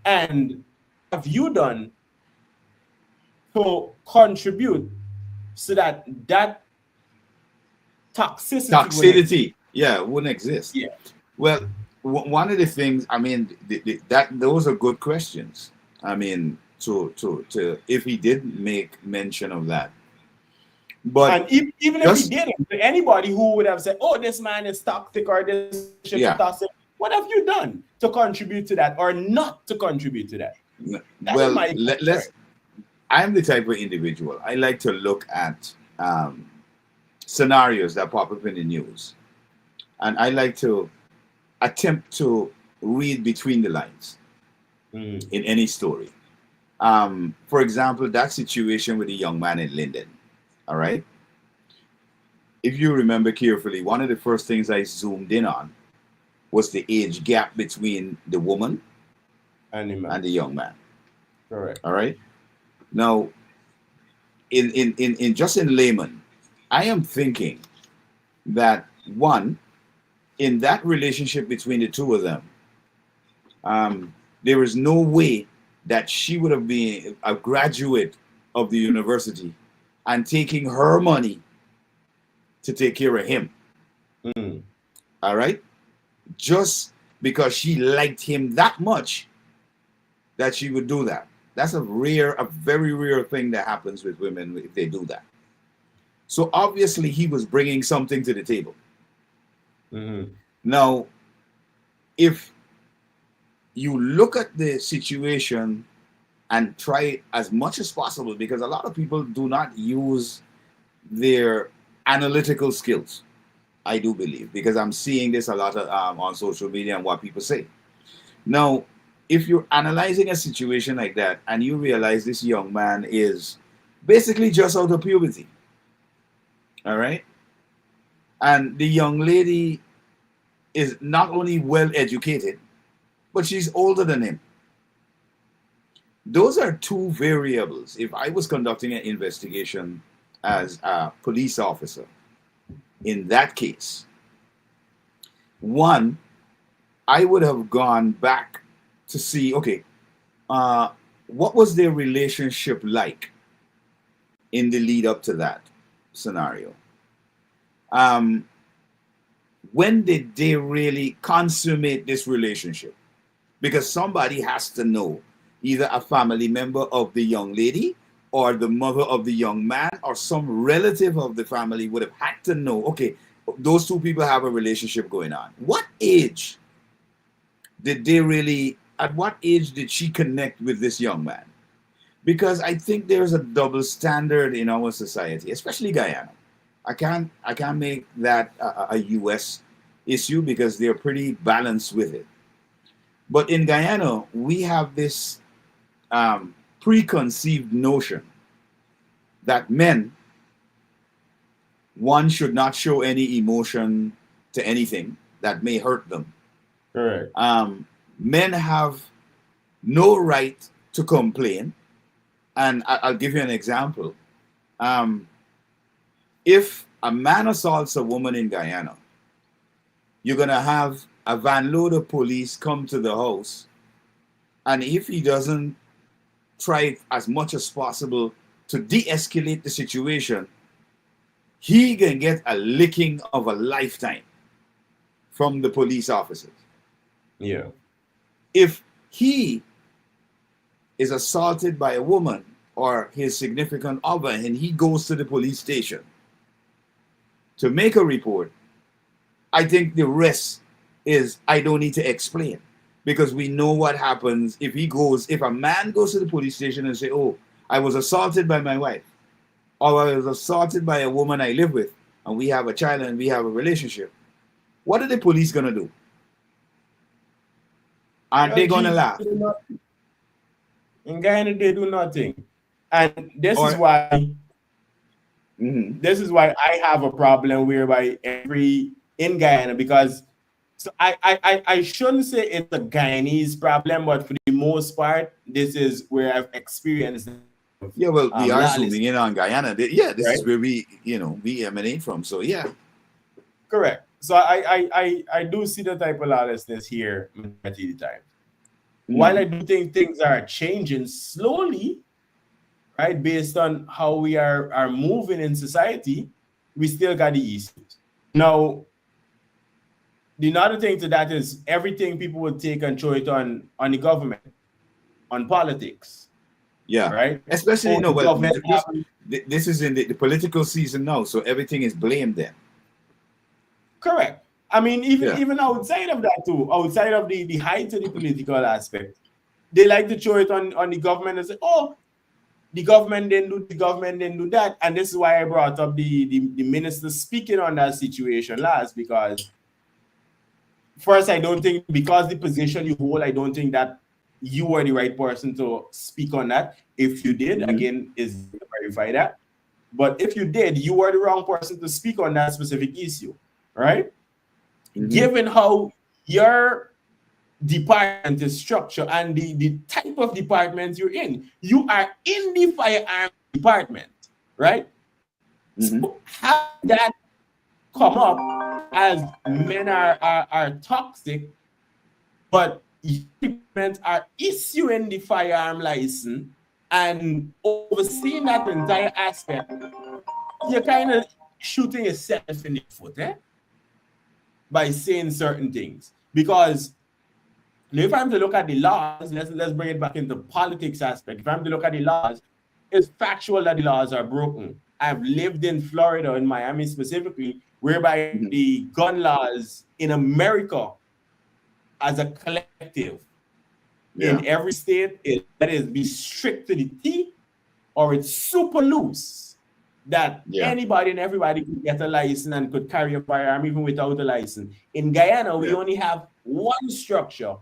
And what have you done to contribute so that that toxicity wouldn't exist? Toxicity, yeah, wouldn't exist. Yeah. Well, one of the things, I mean, that those are good questions. I mean, to if he did make mention of that, but And even if he just didn't, to anybody who would have said, "Oh, this man is toxic or this relationship is yeah, toxic," what have you done to contribute to that or not to contribute to that? That is well, my concern. let's. I'm the type of individual I like to look at scenarios that pop up in the news, and I like to attempt to read between the lines Mm, in any story. For example, that situation with the young man in Linden. All right. If you remember carefully, one of the first things I zoomed in on was the age gap between the woman animal. and the young man. Correct. All right. Now, in just in layman, I am thinking that one, in that relationship between the two of them, there is no way that she would have been a graduate of the university and taking her money to take care of him. Mm, All right. Just because she liked him that much that she would do that. That's a very rare thing that happens with women if they do that. So obviously he was bringing something to the table. mm, Now, if you look at the situation and try as much as possible, because a lot of people do not use their analytical skills, I do believe, because I'm seeing this a lot on social media and what people say. Now, if you're analyzing a situation like that and you realize this young man is basically just out of puberty, all right, and the young lady is not only well educated, but she's older than him. Those are two variables. If I was conducting an investigation as a police officer, in that case, one, I would have gone back to see, okay, what was their relationship like in the lead up to that scenario? Um, when did they really consummate this relationship? Because somebody has to know, either a family member of the young lady or the mother of the young man or some relative of the family would have had to know, okay, those two people have a relationship going on. What age did they really, at what age did she connect with this young man? Because I think there's a double standard in our society, especially Guyana. I can't make that a US issue because they're pretty balanced with it. But in Guyana, we have this preconceived notion that men, one, should not show any emotion to anything that may hurt them. correct. Men have no right to complain. And I'll give you an example. Um, if a man assaults a woman in Guyana, you're going to have a van load of police come to the house. And if he doesn't try as much as possible to de-escalate the situation, he can get a licking of a lifetime from the police officers. Yeah. If he is assaulted by a woman or his significant other and he goes to the police station to make a report, I think the rest is I don't need to explain because we know what happens if if a man goes to the police station and say, oh, I was assaulted by my wife, or I was assaulted by a woman I live with, and we have a child and we have a relationship. What are the police going to do? Aren't they going to laugh? In Guyana, they do nothing. And this is why I have a problem whereby in Guyana, because so I shouldn't say it's a Guyanese problem, but for the most part, this is where I've experienced. Yeah, well, we are zooming in on Guyana. This right? is where we emanate from. So yeah. Correct. So I do see the type of lawlessness here at the time. While I do think things are changing slowly, right, based on how we are moving in society, we still got the issues. Now, the another thing to that is everything people would take and throw it on the government, on politics. Yeah. Right? Especially, this is in the political season now, so everything is blamed then. Correct. I mean, even outside of that too, outside of the height of the political aspect, they like to throw it on the government and say, oh, the government didn't do that. And this is why I brought up the minister speaking on that situation last, because first, I don't think, because the position you hold, I don't think that you are the right person to speak on that. If you did, again, is to verify that. But if you did, you are the wrong person to speak on that specific issue, right? Given how your department is structured and the type of department you're in, you are in the firearm department, right? So how that come up as men are toxic, but department are issuing the firearm license and overseeing that entire aspect, you're kind of shooting yourself in the foot, by saying certain things. Because if I'm to look at the laws, let's bring it back into politics aspect. If I'm to look at the laws, it's factual that the laws are broken. I've lived in Florida, in Miami specifically, whereby the gun laws in America as a collective in every state, that is be strict to the T, or it's super loose that anybody and everybody could get a license and could carry a firearm even without a license. In Guyana, we only have one structure,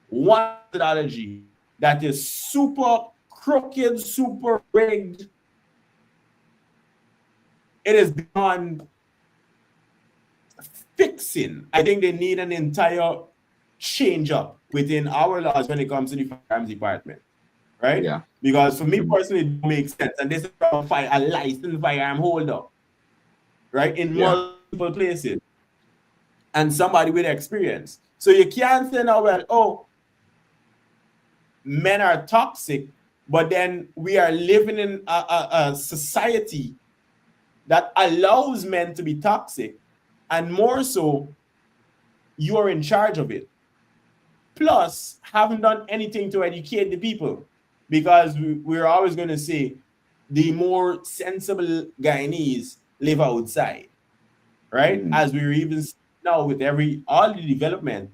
one methodology that is super crooked, super rigged. It is beyond fixing. I think they need an entire change up within our laws when it comes to the firearms department, right? Yeah. Because for me personally, it makes sense. And this is a licensed firearm holder, right? In multiple places. And somebody with experience. So you can't say now, well, oh, men are toxic, but then we are living in a society that allows men to be toxic, and more so, you are in charge of it. Plus, haven't done anything to educate the people, because we're always going to say the more sensible Guyanese live outside, right? As we're even now with all the development,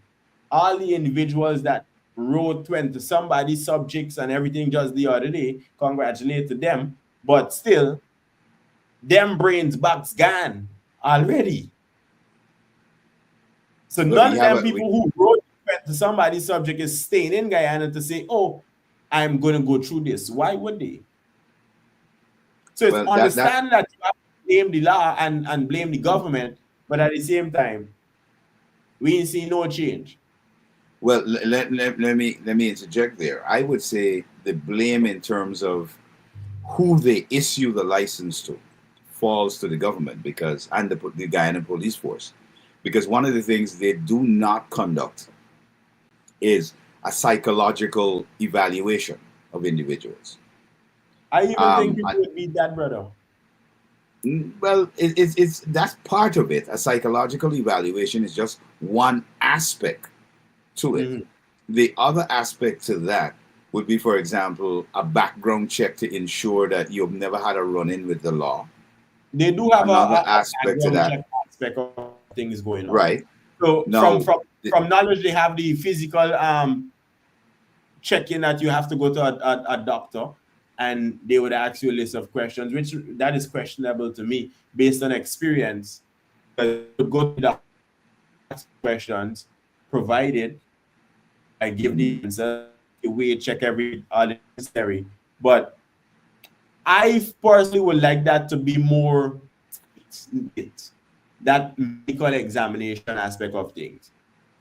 all the individuals that wrote 20 somebody subjects and everything just the other day, congratulate to them, but still, them brains back's gone already. So none of them people who wrote to somebody's subject is staying in Guyana to say, oh, I'm going to go through this. Why would they? So it's understand that you have to blame the law and blame the government, but at the same time, we ain't see no change. Well, let me interject there. I would say the blame in terms of who they issue the license to falls to the government, and the Guyana police force. Because one of the things they do not conduct is a psychological evaluation of individuals. I even think people would need that, brother. Well, that's part of it. A psychological evaluation is just one aspect to it. The other aspect to that would be, for example, a background check to ensure that you've never had a run-in with the law. They do have another aspect to that. Aspect of things going on. Right. So now, from from knowledge, they have the physical check-in that you have to go to a doctor, and they would ask you a list of questions, which that is questionable to me based on experience, because you would go to the doctor, ask questions, provided I give the answer, we check all the necessary. But I personally would like that to be more that medical examination aspect of things.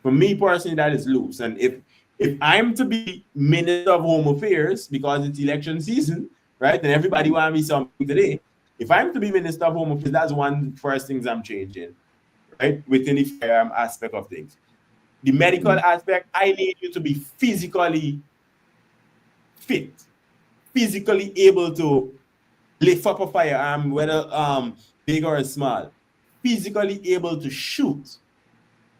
For me personally, that is loose. And if I'm to be Minister of Home Affairs, because it's election season, right, and everybody want me something today, if I'm to be Minister of Home Affairs, that's one first things I'm changing, right, within the firearm aspect of things. The medical aspect, I need you to be physically fit, physically able to lift up a firearm, whether big or small, physically able to shoot,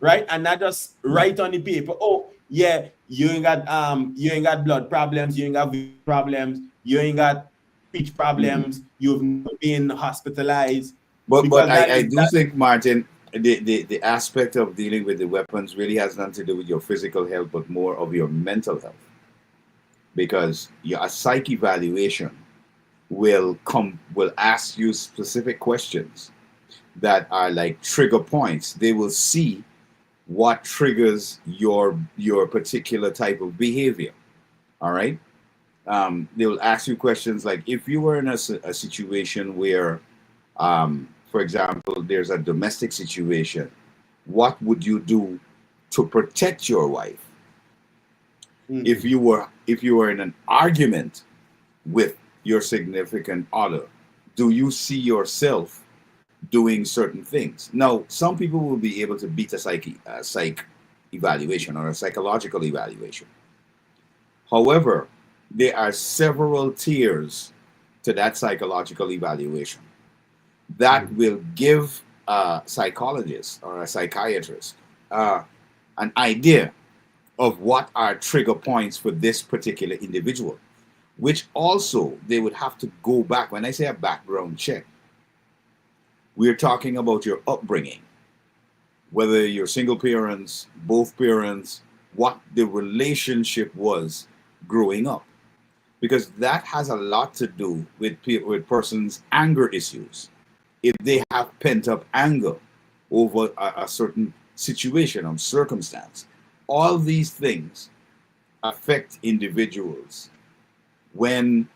right? And not just write on the paper, oh yeah, you ain't got blood problems, you ain't got problems, you ain't got speech problems, you've not been hospitalized. But I do think, Martin, the aspect of dealing with the weapons really has nothing to do with your physical health, but more of your mental health. Because a psych evaluation will ask you specific questions that are like trigger points. They will see what triggers your particular type of behavior. All right. They will ask you questions like, if you were in a situation where, for example, there's a domestic situation, what would you do to protect your wife? If you were in an argument with your significant other, do you see yourself doing certain things? Now, some people will be able to beat a psych evaluation or a psychological evaluation. However, there are several tiers to that psychological evaluation that will give a psychologist or a psychiatrist an idea of what are trigger points for this particular individual, which also they would have to go back. When I say a background check, we're talking about your upbringing, whether you're single parents, both parents, what the relationship was growing up, because that has a lot to do with persons' anger issues. If they have pent up anger over a certain situation or circumstance, all these things affect individuals when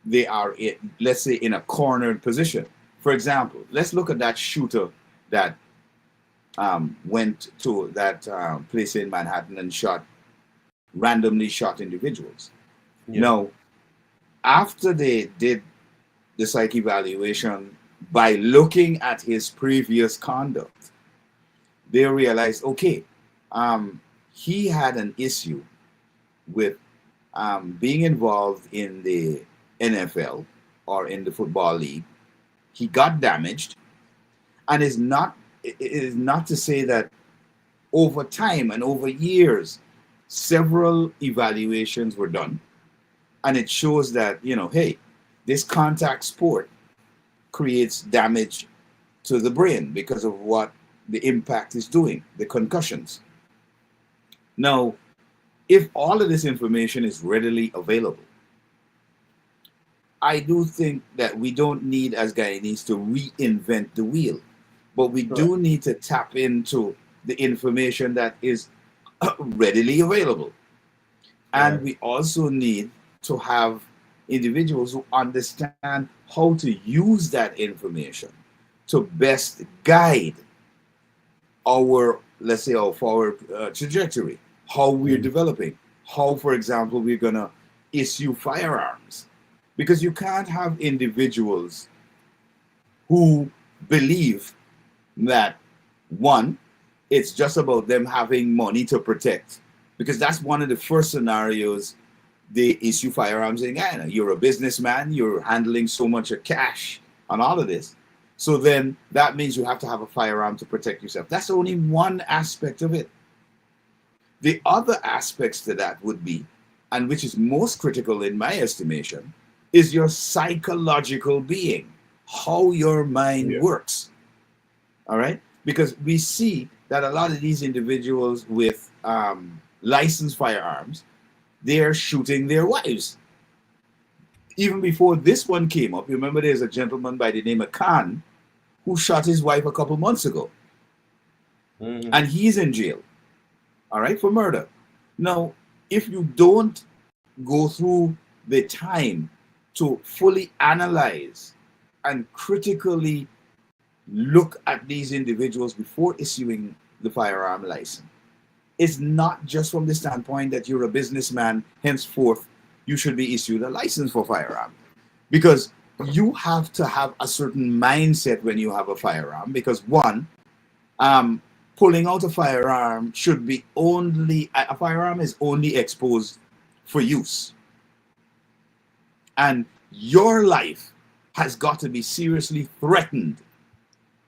they are, let's say, in a cornered position. For example, let's look at that shooter that went to that place in Manhattan and randomly shot individuals. Yeah. Now, after they did the psych evaluation, by looking at his previous conduct, they realized, okay, he had an issue with being involved in the NFL or in the football league. He got damaged, and it is not to say that over time and over years, several evaluations were done, and it shows that, hey, this contact sport creates damage to the brain because of what the impact is doing, the concussions. Now, if all of this information is readily available, I do think that we don't need, as Guyanese, to reinvent the wheel, but we do need to tap into the information that is readily available. And we also need to have individuals who understand how to use that information to best guide our, let's say, our forward trajectory, how we're developing, how, for example, we're going to issue firearms. Because you can't have individuals who believe that, one, it's just about them having money to protect. Because that's one of the first scenarios they issue firearms in Guyana. You're a businessman, you're handling so much of cash on all of this. So then that means you have to have a firearm to protect yourself. That's only one aspect of it. The other aspects to that would be, and which is most critical in my estimation, is your psychological being, how your mind works. All right? Because we see that a lot of these individuals with licensed firearms, they're shooting their wives. Even before this one came up, you remember there's a gentleman by the name of Khan who shot his wife a couple months ago, and he's in jail, all right, for murder. Now, if you don't go through the time to fully analyze and critically look at these individuals before issuing the firearm license, it's not just from the standpoint that you're a businessman, henceforth you should be issued a license for firearm, because you have to have a certain mindset when you have a firearm. Because one, pulling out a firearm should be only, a firearm is only exposed for use, and your life has got to be seriously threatened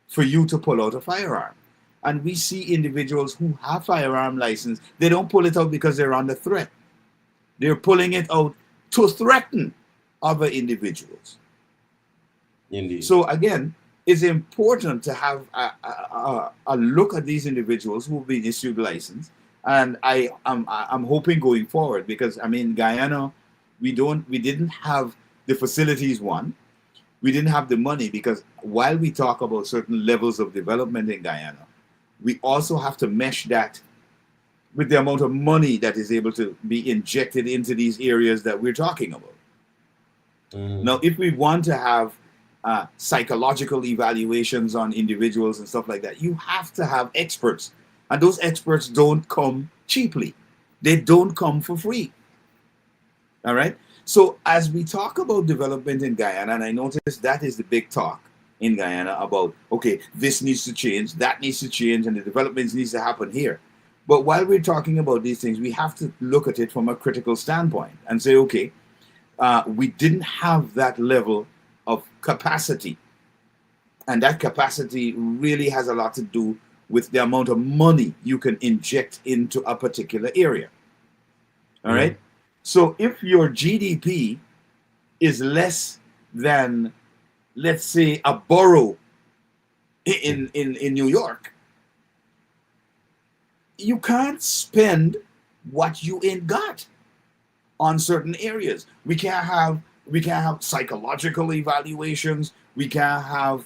for you to pull out a firearm. And we see individuals who have firearm license, they don't pull it out because they're under threat. They're pulling it out to threaten other individuals. Indeed. So again, it's important to have a look at these individuals who've been issued license. And I'm hoping going forward, because I mean, Guyana, we didn't have the facilities. One, we didn't have the money, because while we talk about certain levels of development in Guyana, we also have to mesh that with the amount of money that is able to be injected into these areas that we're talking about. Now, if we want to have psychological evaluations on individuals and stuff like that, you have to have experts. And those experts don't come cheaply. They don't come for free. All right? So as we talk about development in Guyana, and I notice that is the big talk in Guyana about, okay, this needs to change, that needs to change, and the developments needs to happen here. But while we're talking about these things, we have to look at it from a critical standpoint and say, okay, we didn't have that level of capacity. And that capacity really has a lot to do with the amount of money you can inject into a particular area. All right? So if your GDP is less than, let's say, a borough in New York, you can't spend what you ain't got on certain areas. We can't have psychological evaluations. We can't have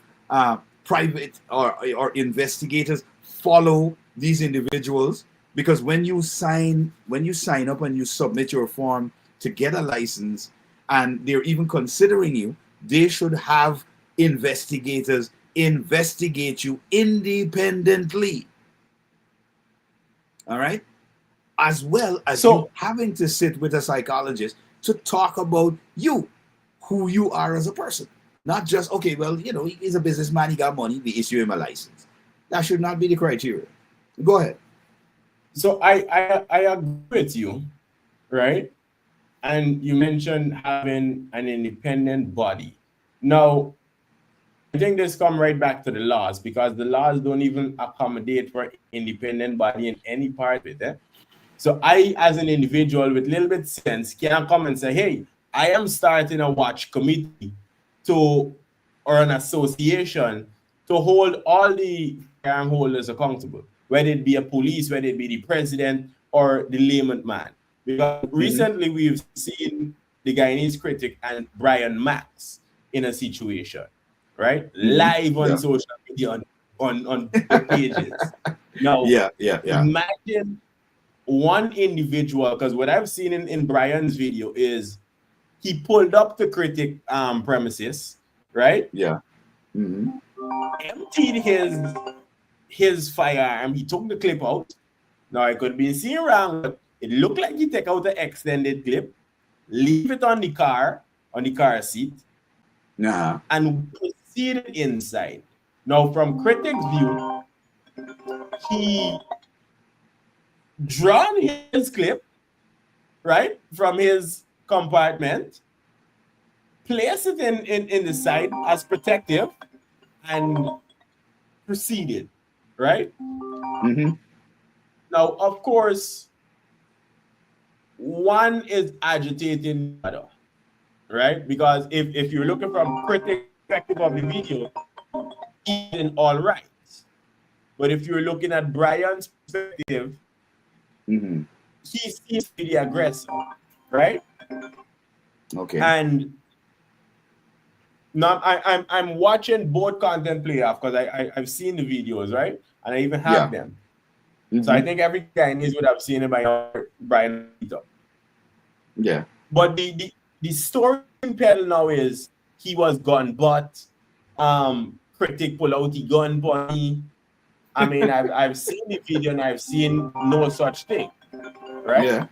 private or investigators follow these individuals, because when you sign up and you submit your form to get a license, and they're even considering you, they should have investigators investigate you independently. All right? As well as you having to sit with a psychologist to talk about you, who you are as a person. Not just, okay, well, you know, he's a businessman, he got money, we issue him a license. That should not be the criteria. Go ahead. So I agree with you, right? And you mentioned having an independent body. Now, I think this comes right back to the laws, because the laws don't even accommodate for independent body in any part of it. So I, as an individual with little bit of sense, can come and say, hey, I am starting a watch committee or an association to hold all the firearm holders accountable, whether it be a police, whether it be the president or the layman man. Because recently we've seen the Guyanese critic and Brian Max in a situation, right? Live on social media on the pages. Now, imagine one individual, because what I've seen in Brian's video is he pulled up the critic premises, right? Yeah. Emptied his firearm. He took the clip out. Now, it could be seen wrong, but it looked like he took out the extended clip, leave it on the car seat, and proceeded inside. Now, from critic's view, he drawn his clip, right, from his compartment, placed it in the side as protective, and proceeded, right? Now, of course, one is agitating the other, right? Because if you're looking from critic perspective of the video, he's in all right. But if you're looking at Brian's perspective, Mm-hmm. he seems to be the aggressor, right? Okay. And now I'm watching both content play off because I've seen the videos, right? And I even have Yeah. them. So I Mm-hmm. think every Guyanese would have seen it by now, Brian Peter. Yeah. But the story in pedal now is he was gun butt. Critic pull out the gun bunny. I mean, I've seen the video and I've seen no such thing, right? Yeah.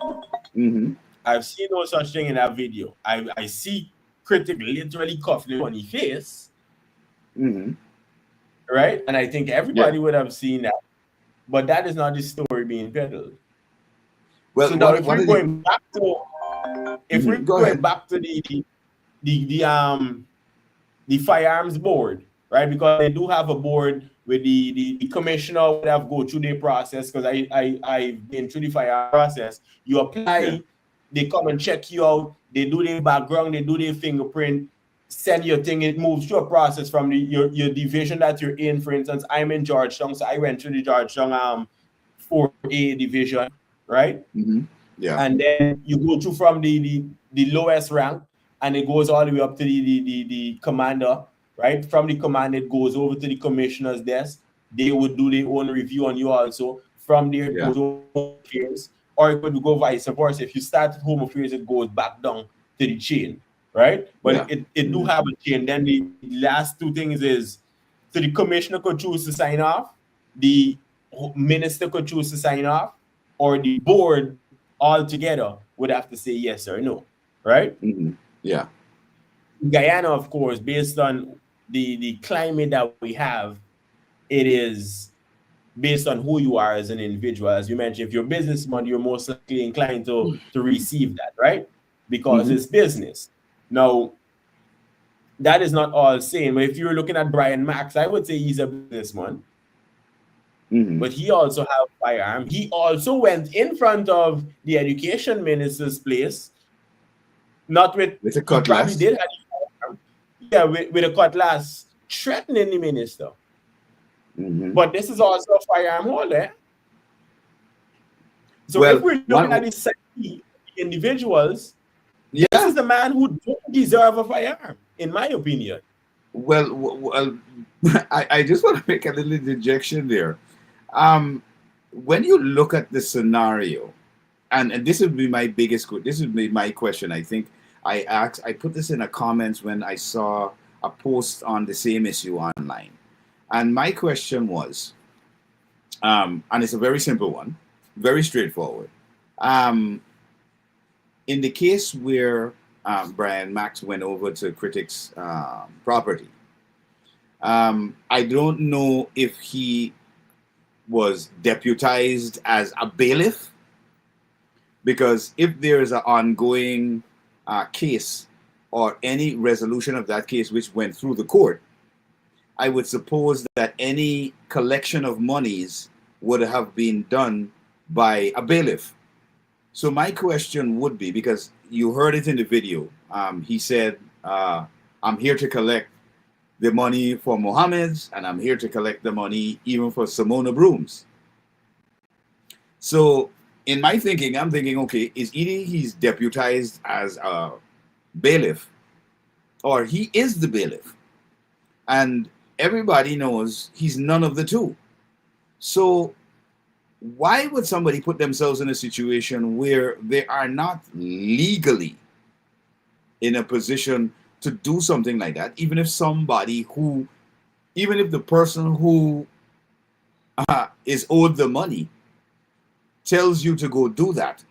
Mm-hmm. I've seen no such thing in that video. I see critic literally cuff the funny face, Mm-hmm. right? And I think Yeah. everybody would have seen that, but that is not the story being peddled. So Well, now, what are if we're Go going ahead. back to the firearms board, right? Because they do have a board with the commissioner would have go through the process because I've been through the firearm process. You Yeah. apply, they come and check you out, they do their background, they do their fingerprint, send your thing, it moves through a process from your division that you're in. For instance, I'm in Georgetown, so I went through the Georgetown 4A division, right? Mm-hmm. Yeah. And then you go through from the lowest rank and it goes all the way up to the commander, right? From the command, it goes over to the commissioner's desk. They would do their own review on you also. From there, it Yeah. goes over to Home Affairs, or it could go vice versa. If you start at Home Affairs, it goes back down to the chain, right? But Yeah. it do Mm-hmm. have a chain. Then the last two things is, so the commissioner could choose to sign off, the minister could choose to sign off, or the board altogether would have to say yes or no, right? Mm-hmm. Yeah. Guyana, of course, based on the climate that we have, it is based on who you are as an individual. As you mentioned, if you're a businessman, you're most likely inclined to receive that, right? Because Mm-hmm. it's business. Now, that is not all saying, but if you're looking at Brian Max, I would say he's a businessman, Mm-hmm. but he also have firearm. He also went in front of the education minister's place, not with, With a he probably cutlass. did have a firearm, yeah, with a cutlass, threatening the minister. Mm-hmm. But this is also a firearm holder. So if Well, we're looking at the psyche individuals, this yeah. is the man who don't deserve a firearm, in my opinion. Well, I just want to make a little interjection there. When you look at the scenario, and this would be my this would be my question. I think I put this in a comments when I saw a post on the same issue online, and my question was, and it's a very simple one, very straightforward. Um, in the case where Brian Max went over to Critic's property, I don't know if he was deputized as a bailiff, because if there is an ongoing case or any resolution of that case which went through the court, I would suppose that any collection of monies would have been done by a bailiff. So my question would be, because you heard it in the video, he said, I'm here to collect the money for Mohammed's, and I'm here to collect the money even for Simona Brooms. So in my thinking, I'm thinking, okay, is either he's deputized as a bailiff or he is the bailiff. And everybody knows he's none of the two. So why would somebody put themselves in a situation where they are not legally in a position to do something like that, even if the person who is owed the money tells you to go do that,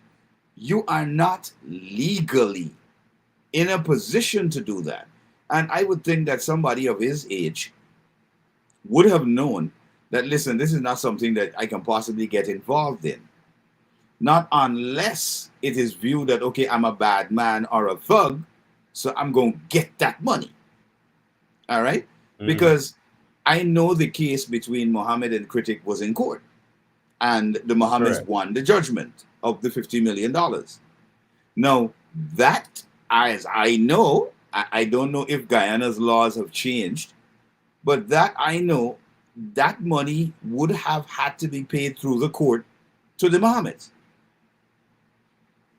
you are not legally in a position to do that. And I would think that somebody of his age would have known that, listen, this is not something that I can possibly get involved in. Not unless it is viewed that, okay, I'm a bad man or a thug, so I'm going to get that money. All right? Because I know the case between Mohammed and Critic was in court, and the Mohammeds won the judgment of the $50 million. Now, that, as I know, I don't know if Guyana's laws have changed, but that I know, that money would have had to be paid through the court to the Mohammeds.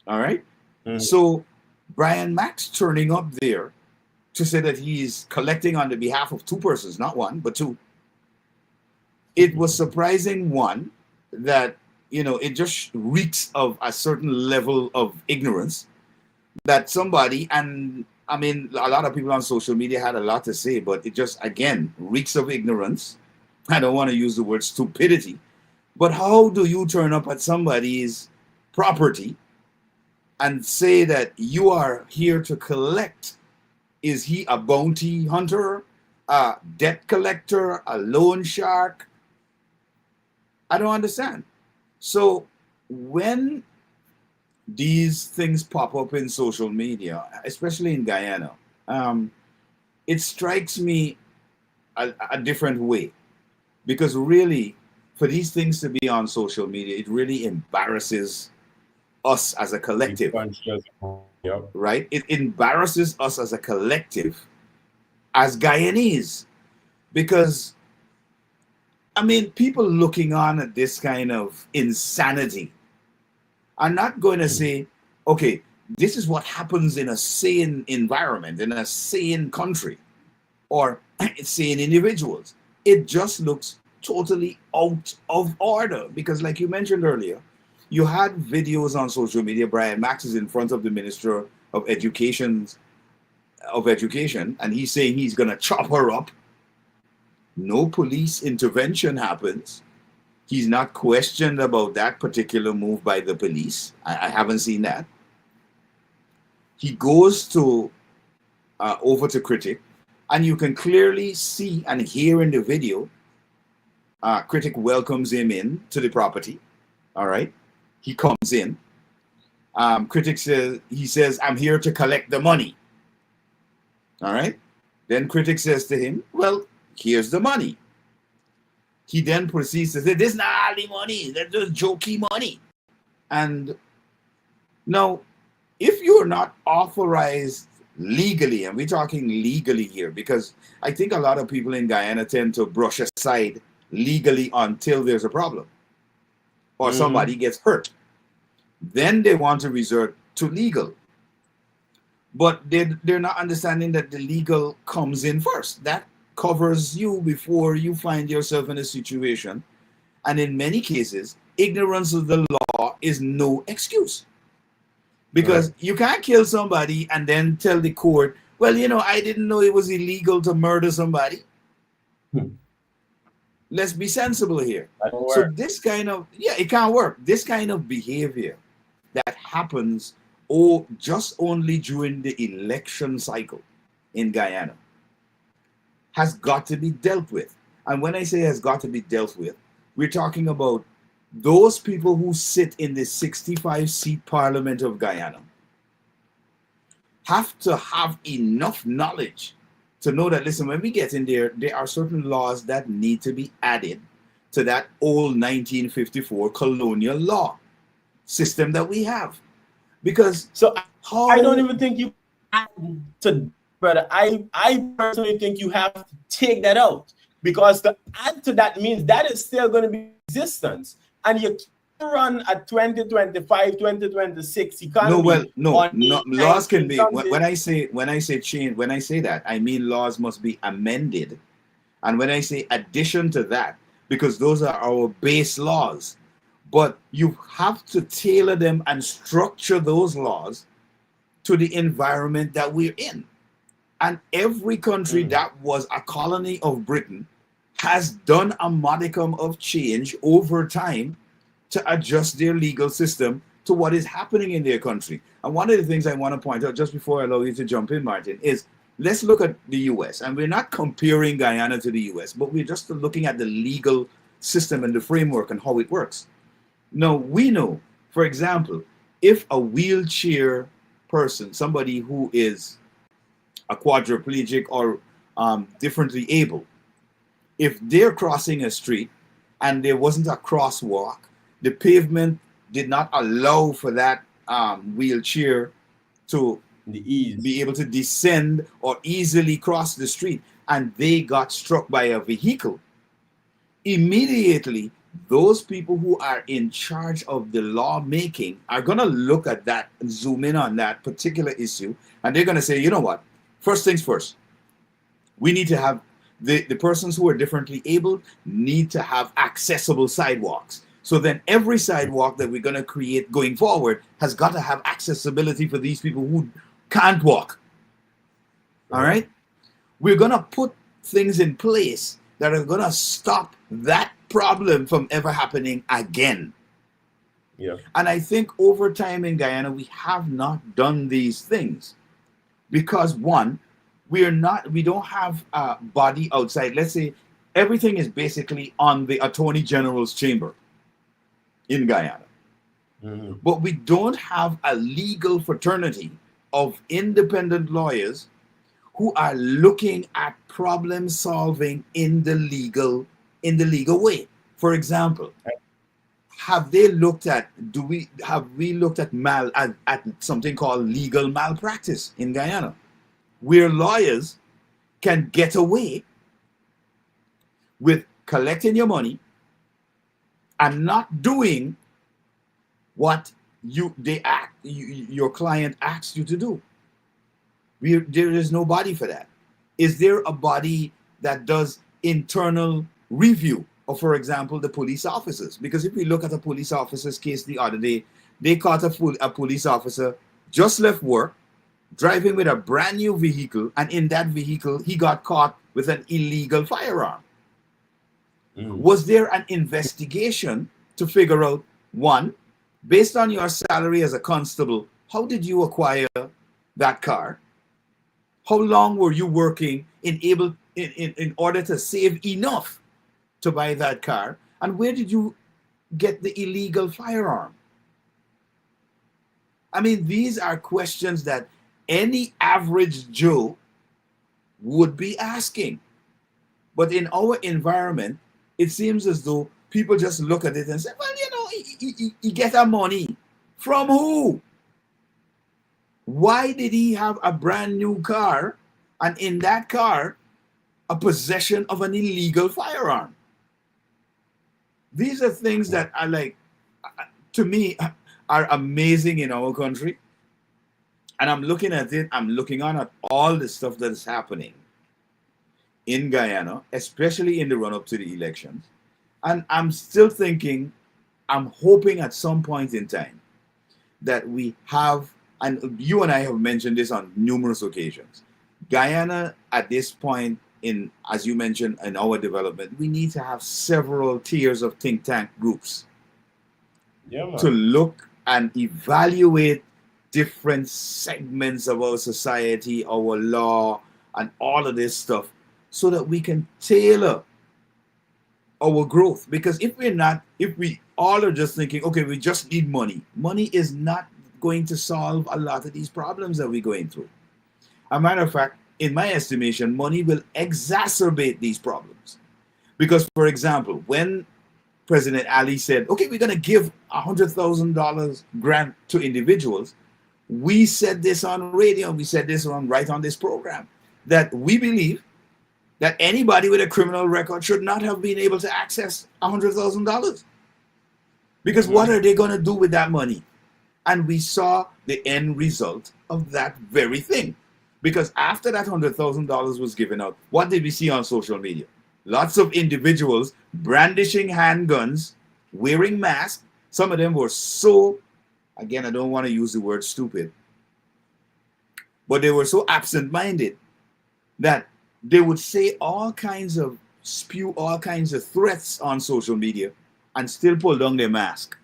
All right. So Brian Max turning up there to say that he's collecting on the behalf of two persons, not one, but two. It was surprising, one, that, it just reeks of a certain level of ignorance that somebody, and I mean, a lot of people on social media had a lot to say, but it just, again, reeks of ignorance. I don't want to use the word stupidity, but how do you turn up at somebody's property and say that you are here to collect? Is he a bounty hunter, a debt collector, a loan shark? I don't understand. So when these things pop up in social media, especially in Guyana, it strikes me a different way. Because really, for these things to be on social media, it really embarrasses us as a collective. Yep. Right? It embarrasses us as a collective, as Guyanese. Because, I mean, people looking on at this kind of insanity are not going to say, okay, this is what happens in a sane environment, in a sane country, or sane individuals. It just looks totally out of order because, like you mentioned earlier, you had videos on social media. Brian Max is in front of the Minister of Education, and he's saying he's going to chop her up. No police intervention happens. He's not questioned about that particular move by the police. I haven't seen that. He goes to over to Critic, and you can clearly see and hear in the video, Critic welcomes him in to the property. All right. He comes in. Critic says, I'm here to collect the money. All right. Then Critic says to him, well, here's the money. He then proceeds to say, this is not all the money. That's just jokey money. And now, if you're not authorized legally, and we're talking legally here, because I think a lot of people in Guyana tend to brush aside legally until there's a problem or somebody gets hurt. Then they want to resort to legal. But they're not understanding that the legal comes in first. That covers you before you find yourself in a situation. And in many cases, ignorance of the law is no excuse. Because you can't kill somebody and then tell the court, well, I didn't know it was illegal to murder somebody. Let's be sensible here. So this kind of, it can't work. This kind of behavior that happens just only during the election cycle in Guyana has got to be dealt with. And when I say has got to be dealt with, we're talking about those people who sit in the 65-seat Parliament of Guyana have to have enough knowledge to know that, listen, when we get in there are certain laws that need to be added to that old 1954 colonial law system that we have. Because I don't even think you have to, brother. I personally think you have to take that out, because to add to that means that is still going to be existence, and you can run a 2025, 2026 economy. No, laws can be. When I say change, when I say that, I mean laws must be amended, and when I say addition to that, because those are our base laws. But you have to tailor them and structure those laws to the environment that we're in. And every country that was a colony of Britain has done a modicum of change over time to adjust their legal system to what is happening in their country. And one of the things I want to point out, just before I allow you to jump in, Martin, is let's look at the US. And we're not comparing Guyana to the US, but we're just looking at the legal system and the framework and how it works. Now, we know, for example, if a wheelchair person, somebody who is a quadriplegic or differently able, if they're crossing a street and there wasn't a crosswalk, the pavement did not allow for that wheelchair to be able to descend or easily cross the street, and they got struck by a vehicle, immediately those people who are in charge of the law making are going to look at that and zoom in on that particular issue, and they're going to say, you know what, first things first, we need to have the persons who are differently able need to have accessible sidewalks. So then every sidewalk that we're going to create going forward has got to have accessibility for these people who can't walk. All right? We're going to put things in place that are going to stop that problem from ever happening again. Yeah. And I think over time in Guyana, we have not done these things because, one, we don't have a body outside. Let's say everything is basically on the Attorney General's chamber in Guyana. Mm-hmm. But we don't have a legal fraternity of independent lawyers who are looking at problem solving in the legal way. For example, have we looked at something called legal malpractice in Guyana, where lawyers can get away with collecting your money and not doing what your client asks you to do? There is no body for that. Is there a body that does internal review of, for example, the police officers? Because if we look at a police officer's case the other day, they caught a police officer just left work, driving with a brand new vehicle, and in that vehicle, he got caught with an illegal firearm. Was there an investigation to figure out, one, based on your salary as a constable, how did you acquire that car? How long were you working in order to save enough to buy that car? And where did you get the illegal firearm? I mean, these are questions that any average Joe would be asking. But in our environment, it seems as though people just look at it and say, well, you know, he get our money. From who? Why did he have a brand new car, and in that car, a possession of an illegal firearm? These are things that are like, to me, are amazing in our country. And I'm looking at it, I'm looking on at all the stuff that is happening in Guyana, especially in the run-up to the elections. And I'm still thinking, I'm hoping at some point in time that we have, and you and I have mentioned this on numerous occasions, Guyana at this point in, as you mentioned, in our development, we need to have several tiers of think tank groups to look and evaluate different segments of our society, our law, and all of this stuff, so that we can tailor our growth. Because if we all are just thinking, okay, we just need money, money is not going to solve a lot of these problems that we're going through. As a matter of fact, in my estimation, money will exacerbate these problems. Because, for example, when President Ali said, okay, we're going to give $100,000 grant to individuals, we said this on radio, we said this right on this program, that we believe that anybody with a criminal record should not have been able to access $100,000. Because what are they going to do with that money? And we saw the end result of that very thing. Because after that $100,000 was given out, what did we see on social media? Lots of individuals brandishing handguns, wearing masks. Some of them were so, again, I don't want to use the word stupid, but they were so absent-minded that they would spew all kinds of threats on social media and still pull down their mask.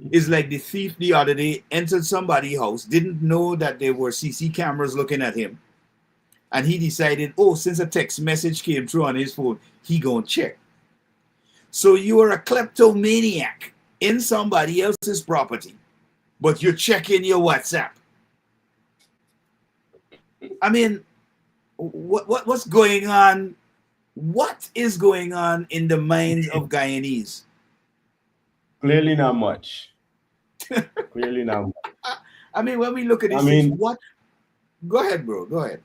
It's like the thief the other day entered somebody's house, didn't know that there were CC cameras looking at him, and he decided, oh, since a text message came through on his phone, he gonna check. So you are a kleptomaniac in somebody else's property, but you're checking your WhatsApp. I mean, what's going on? What is going on in the minds of Guyanese? Clearly not much. Clearly not much. I mean, when we look at these things, what? Go ahead, bro. Go ahead.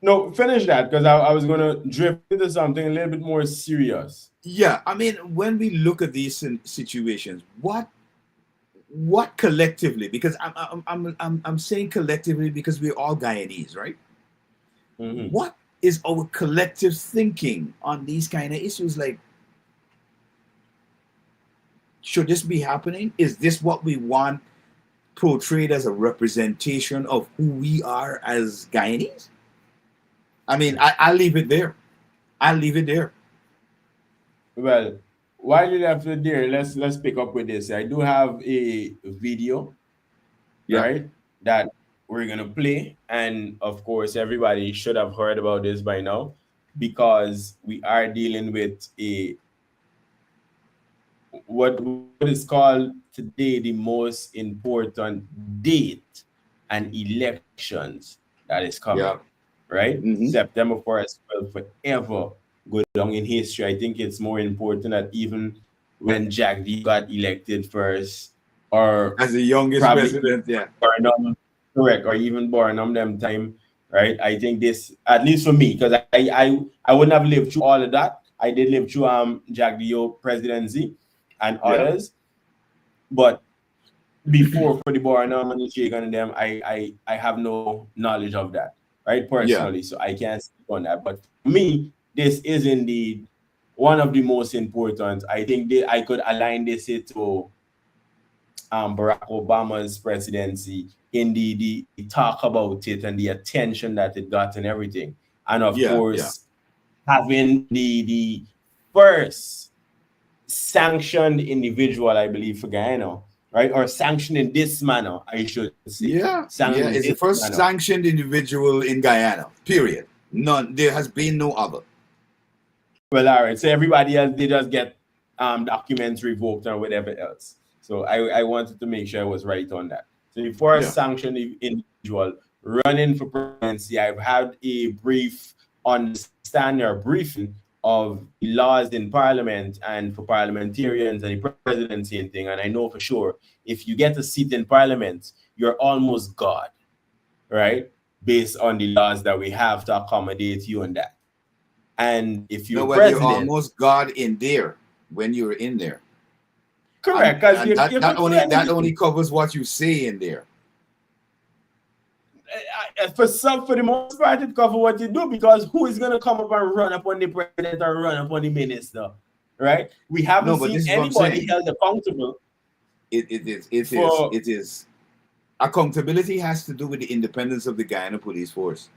No, finish that because I was gonna drift into something a little bit more serious. Yeah, I mean, when we look at these situations, what collectively? Because I'm saying collectively because we're all Guyanese, right? Mm-hmm. What is our collective thinking on these kind of issues? Like, should this be happening? Is this what we want portrayed as a representation of who we are as Guyanese? I mean, I'll leave it there. I'll leave it there. Well, while you left it there, let's pick up with this. I do have a video, Yeah, right, that we're gonna play, and of course, everybody should have heard about this by now because we are dealing with a what is called today the most important date and elections that is coming, yeah. right? Mm-hmm. September 1st will forever go down in history. I think it's more important that even when Jack D got elected first, or As the youngest probably president, yeah. Barnum, correct, or even Barnum them time, right? I think this, at least for me, because I wouldn't have lived through all of that. I did live through Jack Dio presidency and Yeah, others, but before for the Barnum and the Shagan and them, I have no knowledge of that, right? yeah, Personally, so I can't speak on that. But for me, this is indeed one of the most important. I think I could align this to Barack Obama's presidency in the talk about it and the attention that it got and everything. And of yeah, yeah, course, having the first sanctioned individual, I believe, for Guyana, right? Or sanctioned in this manner, I should say. yeah, yeah. Sanctioned in It's the this first manner. sanctioned individual in Guyana. Period. None. There has been no other. Well, all right. So everybody else, they just get documents revoked or whatever else. So I wanted to make sure I was right on that. So before a Yeah. sanctioned individual running for presidency, I've had a brief understanding or briefing of the laws in parliament and for parliamentarians and the presidency and thing. And I know for sure if you get a seat in parliament, you're almost God, right? Based on the laws that we have to accommodate you on that. And if No, you're well, you're president, almost God in there when you're in there, correct, because and that you that could do only anything. covers what you say in there. For the most part, it cover what you do because who is gonna come up and run upon the president or run upon the minister, right? We haven't No, but seen this is what I'm anybody saying. held accountable It is. for. Accountability has to do with the independence of the Guyana Police Force.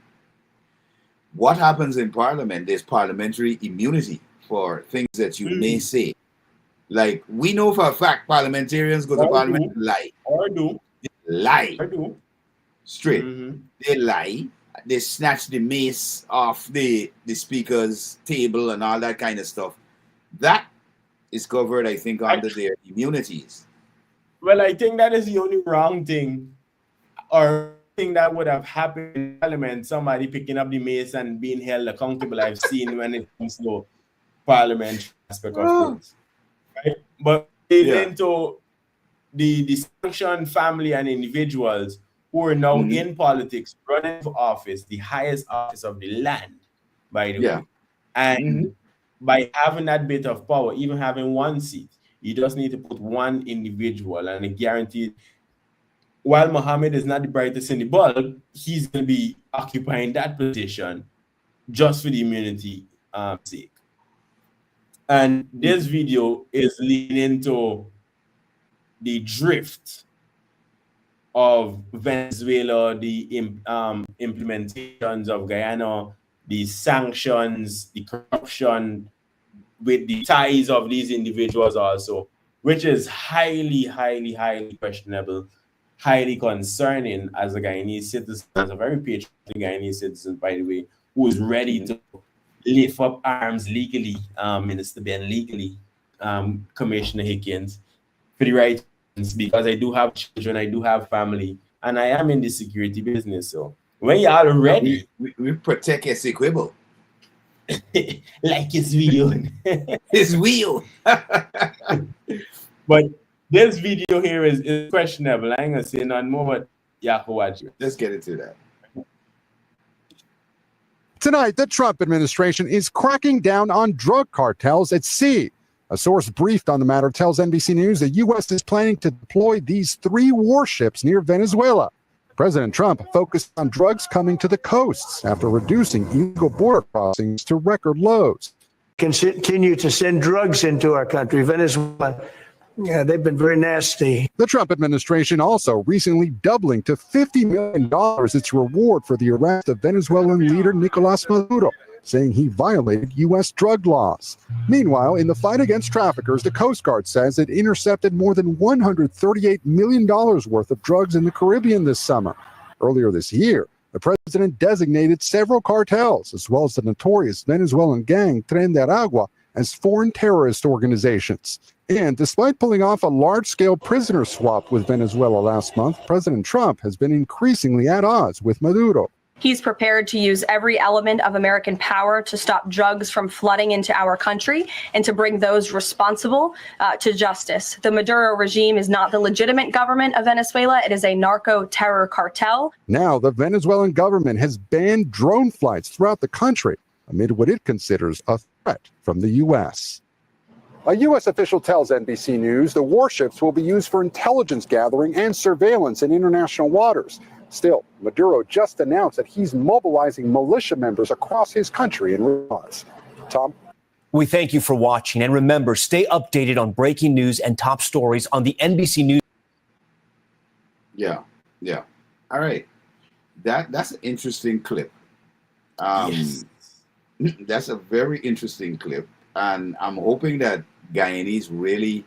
What happens in Parliament? There's parliamentary immunity for things that you may Mhm. say. Like, we know for a fact parliamentarians go to Or Parliament do, and lie. or do, Lie. or do. Straight. Mm-hmm. They lie. They snatch the mace off the speaker's table and all that kind of stuff. That is covered, I think, I, under their immunities. well, I think that is the only wrong thing or thing that would have happened in Parliament. Somebody picking up the mace and being held accountable. I've seen when it comes to parliamentary aspect, of Oh, course. Right? But getting yeah. into the sanctioned family and individuals who are now Mm-hmm. in politics, running for office, the highest office of the land, by the Yeah. way. And Mm-hmm. by having that bit of power, even having one seat, you just need to put one individual and it guaranteed while Mohammed is not the brightest in the bulb, he's going to be occupying that position just for the immunity sake. And this video is leading into the drift of Venezuela, the implementations of Guyana, the sanctions, the corruption with the ties of these individuals also, which is highly, highly, highly questionable, highly concerning as a Guyanese citizen, as a very patriotic Guyanese citizen, by the way, who is ready Mm-hmm. to lift up arms legally, Minister Ben, legally, Commissioner Hickens, for the right reasons, because I do have children, I do have family, and I am in the security business. So when you're all And we, ready, we, we protect Essequibo. like it's video. It's real. But this video here is questionable. I ain't gonna say nothing more, but yeah, go watch Let's yours. get into that. Tonight, the Trump administration is cracking down on drug cartels at sea. A source briefed on the matter tells NBC News the U.S. is planning to deploy these 3 warships near Venezuela. President Trump focused on drugs coming to the coasts after reducing illegal border crossings to record lows. Continue to send drugs into our country. Venezuela, yeah, they've been very nasty. The Trump administration also recently doubling to $50 million its reward for the arrest of Venezuelan leader Nicolas Maduro, saying he violated U.S. drug laws. Meanwhile, in the fight against traffickers, the Coast Guard says it intercepted more than $138 million worth of drugs in the Caribbean this summer. Earlier this year, the president designated several cartels, as well as the notorious Venezuelan gang Tren de Aragua, as foreign terrorist organizations. And despite pulling off a large-scale prisoner swap with Venezuela last month, President Trump has been increasingly at odds with Maduro. He's prepared to use every element of American power to stop drugs from flooding into our country and to bring those responsible to justice. The Maduro regime is not the legitimate government of Venezuela. It is a narco-terror cartel. Now, the Venezuelan government has banned drone flights throughout the country amid what it considers a threat from the U.S. A U.S. official tells NBC News the warships will be used for intelligence gathering and surveillance in international waters. Still, Maduro just announced that he's mobilizing militia members across his country in response. Tom? We thank you for watching. And remember, stay updated on breaking news and top stories on the NBC News. Yeah. All right. That's an interesting clip. Yes. That's a very interesting clip. And I'm hoping that Guyanese really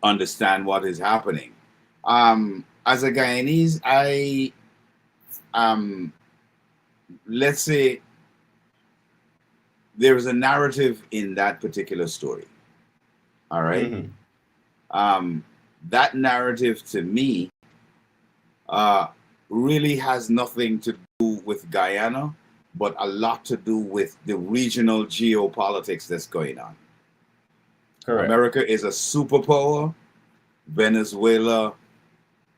understand what is happening. As a Guyanese, let's say there's a narrative in that particular story. All right. Mm-hmm. That narrative to me really has nothing to do with Guyana, but a lot to do with the regional geopolitics that's going on. Correct. America is a superpower. Venezuela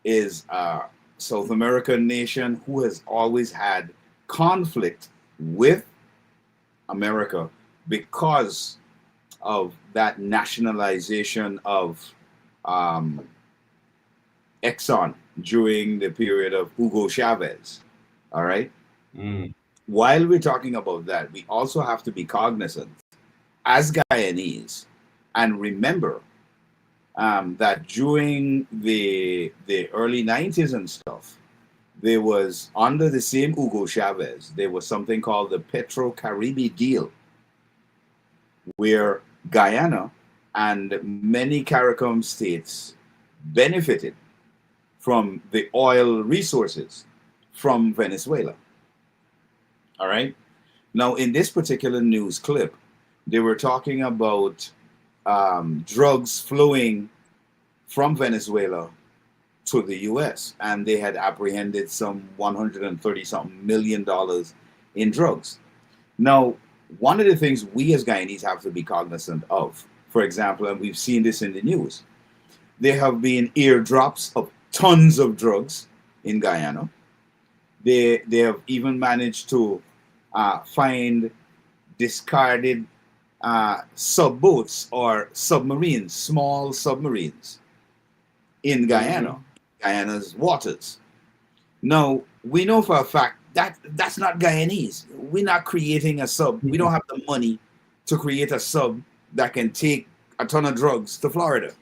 is a South American nation who has always had conflict with America because of that nationalization of Exxon during the period of Hugo Chavez. All right. Mm. While we're talking about that, we also have to be cognizant as Guyanese and remember that during the early 90s and stuff, there was, under the same Hugo Chavez, there was something called the Petro-Caribe deal, where Guyana and many CARICOM states benefited from the oil resources from Venezuela. All right. Now, in this particular news clip, they were talking about drugs flowing from Venezuela to the U.S. and they had apprehended some $130-something million in drugs. Now, one of the things we as Guyanese have to be cognizant of, for example, and we've seen this in the news, there have been airdrops of tons of drugs in Guyana. They have even managed to find discarded subboats or submarines, small submarines in Guyana, Guyana's waters. Now, we know for a fact that that's not Guyanese. We're not creating a sub. We don't have the money to create a sub that can take a ton of drugs to Florida.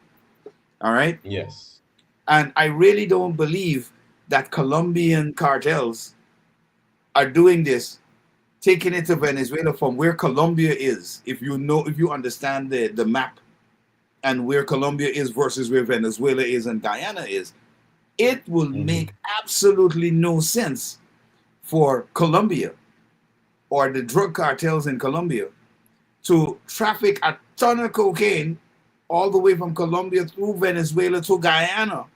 All right? Yes. And I really don't believe that Colombian cartels are doing this, taking it to Venezuela from where Colombia is. If you understand the map and where Colombia is versus where Venezuela is and Guyana is, it will make absolutely no sense for Colombia or the drug cartels in Colombia to traffic a ton of cocaine all the way from Colombia through Venezuela to Guyana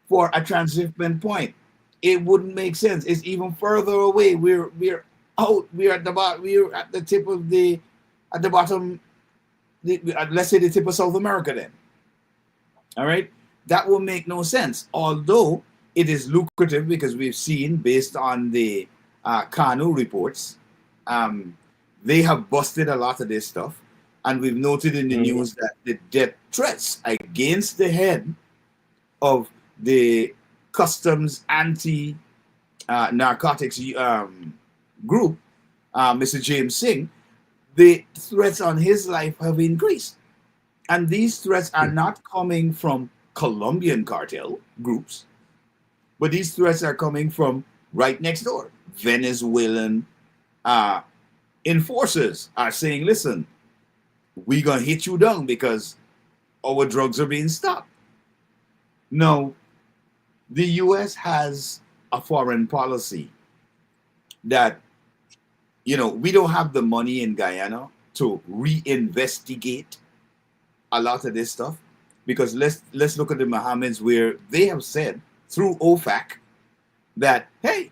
for a transshipment point. It wouldn't make sense. It's even further away. We're out. We're at the bottom. We're at the tip of at the bottom. Let's say the tip of South America. Then, all right, that will make no sense. Although it is lucrative because we've seen, based on the Kanu reports. They have busted a lot of this stuff. And we've noted in the news that the death threats against the head of the customs anti-narcotics group, Mr. James Singh, the threats on his life have increased. And these threats are not coming from Colombian cartel groups, but these threats are coming from right next door. Venezuelan enforcers are saying, listen, we're going to hit you down because our drugs are being stopped. No, the U.S. has a foreign policy that, we don't have the money in Guyana to reinvestigate a lot of this stuff, because let's look at the Mohammeds, where they have said through OFAC that, hey,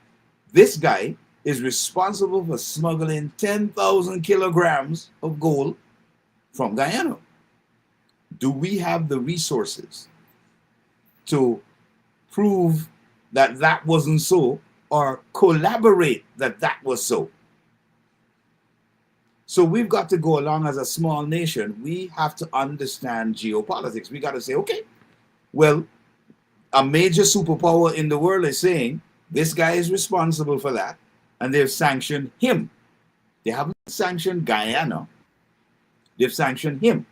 this guy is responsible for smuggling 10,000 kilograms of gold from Guyana. Do we have the resources to prove that that wasn't so, or collaborate that that was so? So we've got to go along as a small nation. We have to understand geopolitics. We got to say, okay, well, a major superpower in the world is saying this guy is responsible for that, and they've sanctioned him. They haven't sanctioned Guyana. They've sanctioned him.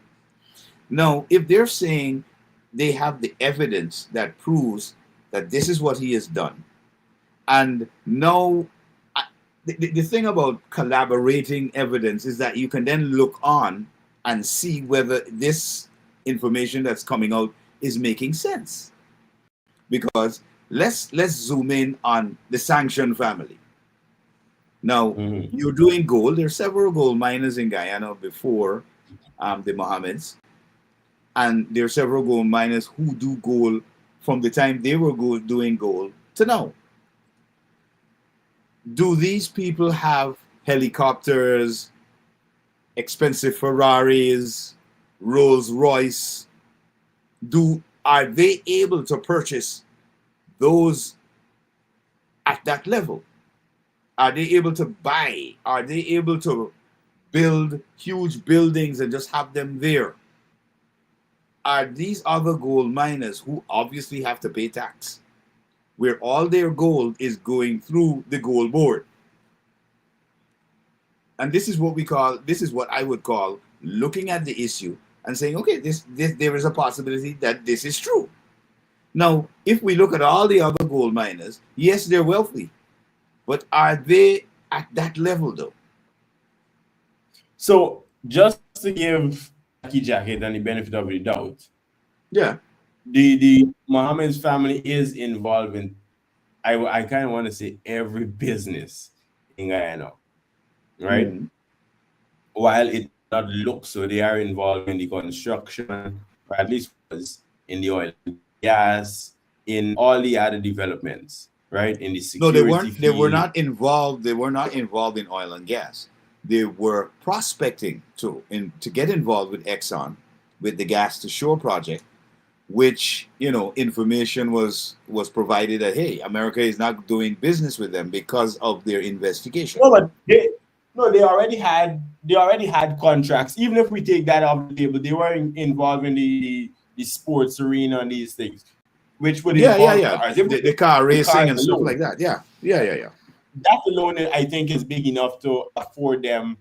Now, if they're saying they have the evidence that proves that this is what he has done, and now the thing about collaborating evidence is that you can then look on and see whether this information that's coming out is making sense. Because let's zoom in on the sanctioned family. Now, you're doing gold. There are several gold miners in Guyana before the Mohammeds. And there are several gold miners who do gold from the time they were doing gold to now. Do these people have helicopters, expensive Ferraris, Rolls Royce? Are they able to purchase those at that level? Are they able to buy? Are they able to build huge buildings and just have them there? Are these other gold miners who obviously have to pay tax, where all their gold is going through the gold board? And this is what I would call looking at the issue and saying, okay, there is a possibility that this is true. Now, if we look at all the other gold miners, yes, they're wealthy, but are they at that level though? So just to give Jackie Jacket and the benefit of the doubt, yeah, the Mohammed's family is involved in, I kind of want to say, every business in Guyana, right? Mm-hmm. While it not look so, they are involved in the construction, or at least was in the oil and gas, in all the other developments, right? In the security. No, they weren't. They were field. not involved. They were not involved in oil and gas. They were prospecting to get involved with Exxon, with the gas to shore project, which, information was provided that, hey, America is not doing business with them because of their investigation. No, but they already had contracts. Even if we take that off the table, they were involved in the sports arena and these things, which would involve cars. The car racing and stuff like that. Yeah. That alone, I think, is big enough to afford them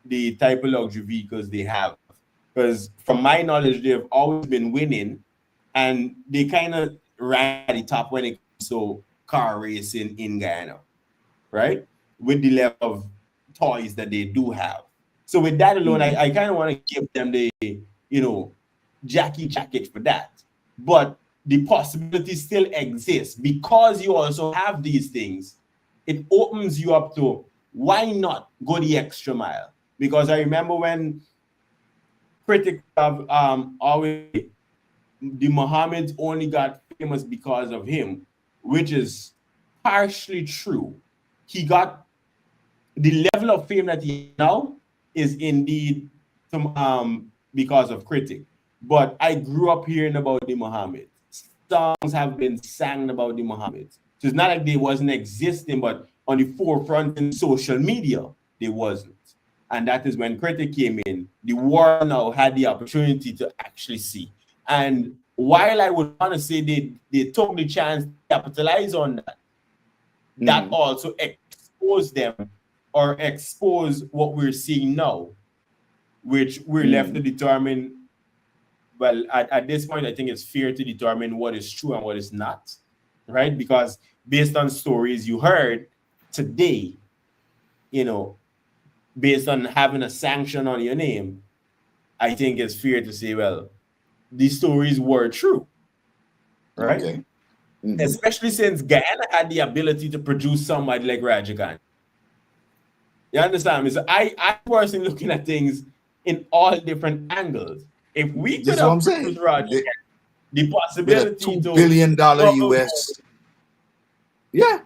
the type of luxury vehicles they have. Because from my knowledge, they've always been winning, and they kind of ran at the top when it comes to car racing in Guyana, right? With the level of toys that they do have. So with that alone, I kind of want to give them the, Jackie Jacket for that. But the possibility still exists because you also have these things. It opens you up to, why not go the extra mile? Because I remember when critics have always, the Mohammeds only got famous because of him, which is partially true. He got the level of fame that he now is indeed because of critic. But I grew up hearing about the Mohammeds. Songs have been sang about the Mohammeds. So it's not like they wasn't existing, but on the forefront in social media. They wasn't. And that is when Critic came in. The world now had the opportunity to actually see. And while I would want to say they took the chance to capitalize on that, that also exposed them or expose what we're seeing now, which we're left to determine. Well, at this point, I think it's fair to determine what is true and what is not, right? Because based on stories you heard today, based on having a sanction on your name, I think it's fair to say, well, these stories were true, right? Okay. Especially since Guyana had the ability to produce somebody like Rajagan. You understand me? So I personally looking at things in all different angles. If we could have produced Rajagan, the possibility with a $2 billion US. Yeah.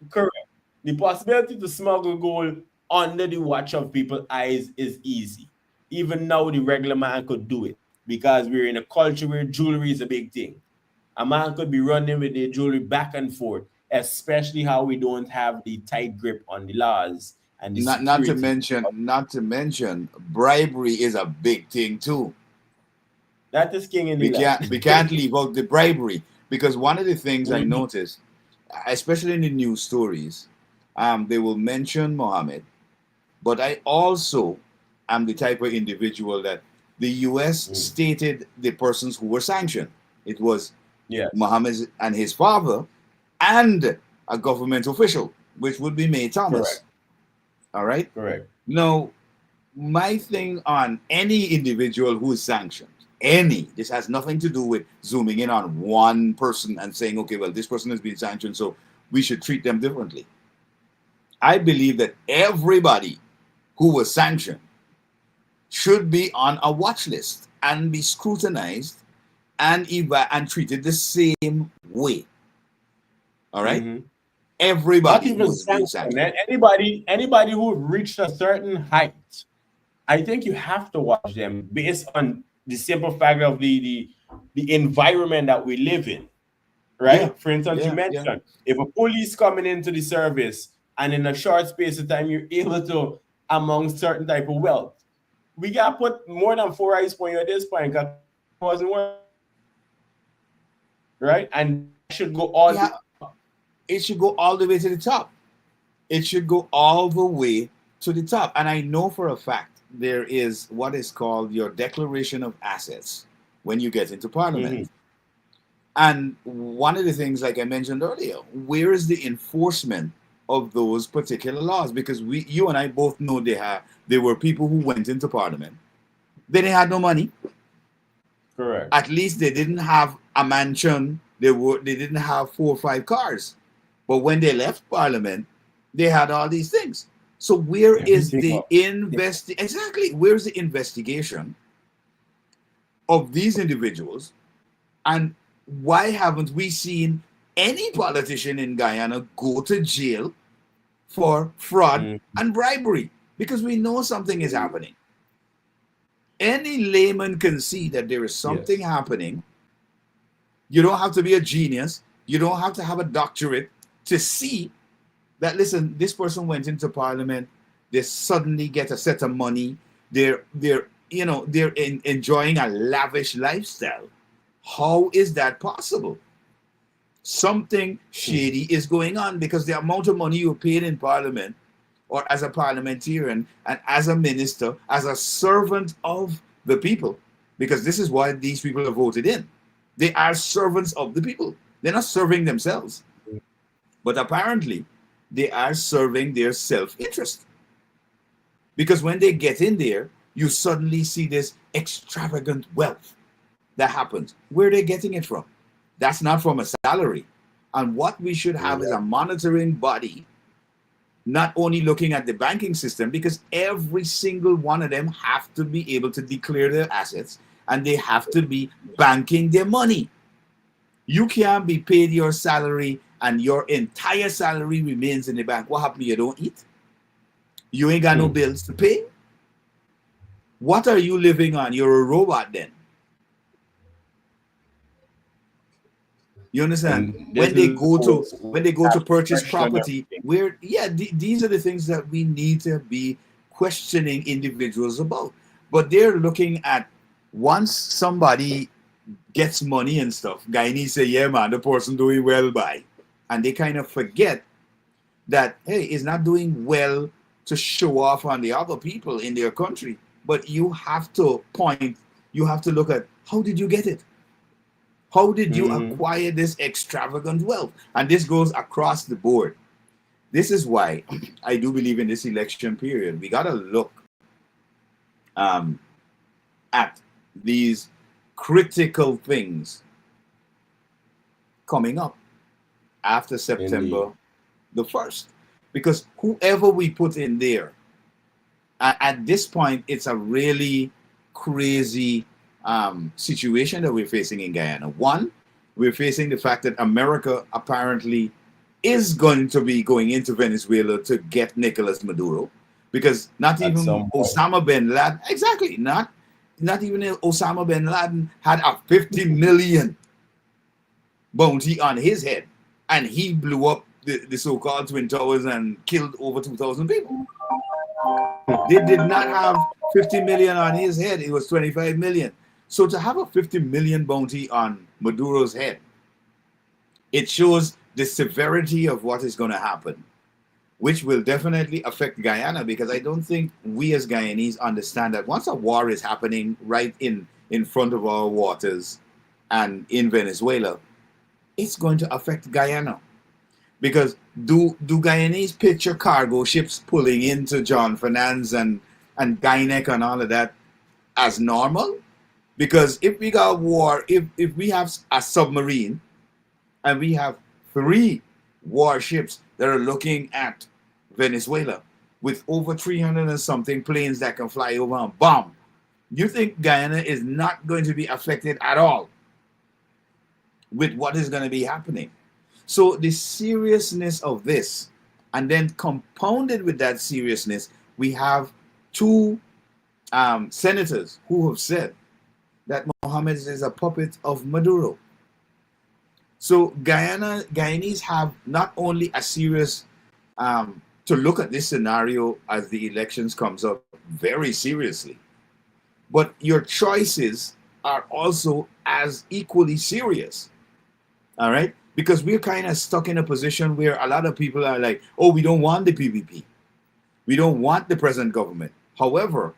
Correct. The possibility to smuggle gold under the watch of people's eyes is easy. Even now, the regular man could do it because we're in a culture where jewelry is a big thing. A man could be running with their jewelry back and forth, especially how we don't have the tight grip on the laws and the not to mention, bribery is a big thing too. That is king in the land. We can't leave out the bribery, because one of the things I noticed, especially in the news stories, they will mention Mohammed, but I also am the type of individual that the U.S. stated the persons who were sanctioned. It was Mohammed and his father and a government official, which would be May Thomas. Correct. All right? Correct. Now, my thing on any individual who is sanctioned, this has nothing to do with zooming in on one person and saying, okay, well, this person has been sanctioned, so we should treat them differently. I believe that everybody who was sanctioned should be on a watch list and be scrutinized and treated the same way. All right? Everybody was being sanctioned. Anybody who reached a certain height, I think you have to watch them based on the simple fact of the environment that we live in, right? Yeah. For instance, you mentioned if a police coming into the service and in a short space of time you're able to among certain type of wealth, we got to put more than 4 eyes on you at this point because it wasn't working, right? And it should go all. It should go all the way to the top. It should go all the way to the top. And I know for a fact there is what is called your declaration of assets when you get into parliament. And one of the things, like I mentioned earlier, where is the enforcement of those particular laws? Because you and I both know there were people who went into parliament. They had no money. Correct. At least they didn't have a mansion. They didn't have 4 or 5 cars. But when they left parliament, they had all these things. So where is the where's the investigation of these individuals? And why haven't we seen any politician in Guyana go to jail for fraud and bribery? Because we know something is happening. Any layman can see that there is something happening. You don't have to be a genius. You don't have to have a doctorate to see that, listen, this person went into parliament, they suddenly get a set of money, they're enjoying a lavish lifestyle. How is that possible? Something shady is going on, because the amount of money you paid in parliament or as a parliamentarian and as a minister, as a servant of the people, because this is why these people are voted in. They are servants of the people. They're not serving themselves. But apparently, they are serving their self-interest. Because when they get in there, you suddenly see this extravagant wealth that happens. Where are they getting it from? That's not from a salary. And what we should have is a monitoring body, not only looking at the banking system, because every single one of them have to be able to declare their assets and they have to be banking their money. You can't be paid your salary and your entire salary remains in the bank. What happens? You don't eat? You ain't got no bills to pay? What are you living on? You're a robot then. You understand? And When this they is go to purchase question property, everything. where these are the things that we need to be questioning individuals about. But they're looking at once somebody gets money and stuff, Guyanese say, yeah, man, the person doing well by. And they kind of forget that, hey, it's not doing well to show off on the other people in their country. But you have to look at, how did you get it? How did you acquire this extravagant wealth? And this goes across the board. This is why I do believe in this election period, we got to look at these critical things coming up after September the 1st. Because whoever we put in there, at this point, it's a really crazy situation that we're facing in Guyana. One, we're facing the fact that America apparently is going to be going into Venezuela to get Nicolas Maduro, because not even Osama bin Laden, exactly, not even Osama bin Laden had a 50 million bounty on his head, and he blew up the so-called Twin Towers and killed over 2,000 people. They did not have 50 million on his head. It was 25 million. So to have a 50 million bounty on Maduro's head, it shows the severity of what is going to happen, which will definitely affect Guyana, because I don't think we as Guyanese understand that once a war is happening right in front of our waters and in Venezuela, it's going to affect Guyana. Because do Guyanese picture cargo ships pulling into John Fernandez and Guyanek and all of that as normal? Because if we got war, if we have a submarine and we have 3 warships that are looking at Venezuela with over 300 and something planes that can fly over and bomb, you think Guyana is not going to be affected at all with what is going to be happening? So the seriousness of this, and then compounded with that seriousness, we have 2 senators who have said that Mohammed is a puppet of Maduro. So Guyanese have not only a serious to look at this scenario as the elections comes up very seriously, but your choices are also as equally serious. All right? Because we're kind of stuck in a position where a lot of people are like, oh, we don't want the PPP. We don't want the present government. However,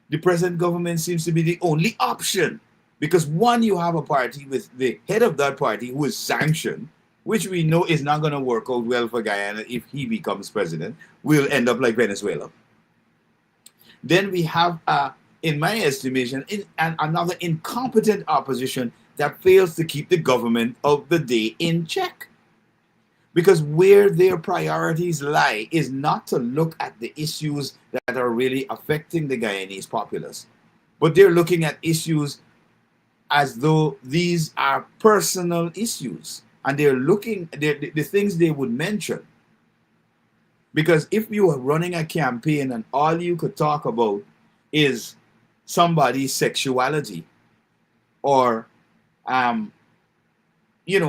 the present government seems to be the only option, because one, you have a party with the head of that party who is sanctioned, which we know is not going to work out well for Guyana. If he becomes president, we'll end up like Venezuela. Then we have, in my estimation, another incompetent opposition that fails to keep the government of the day in check. Because where their priorities lie is not to look at the issues that are really affecting the Guyanese populace, but they're looking at issues as though these are personal issues, and they're looking at the things they would mention. Because if you are running a campaign and all you could talk about is somebody's sexuality, or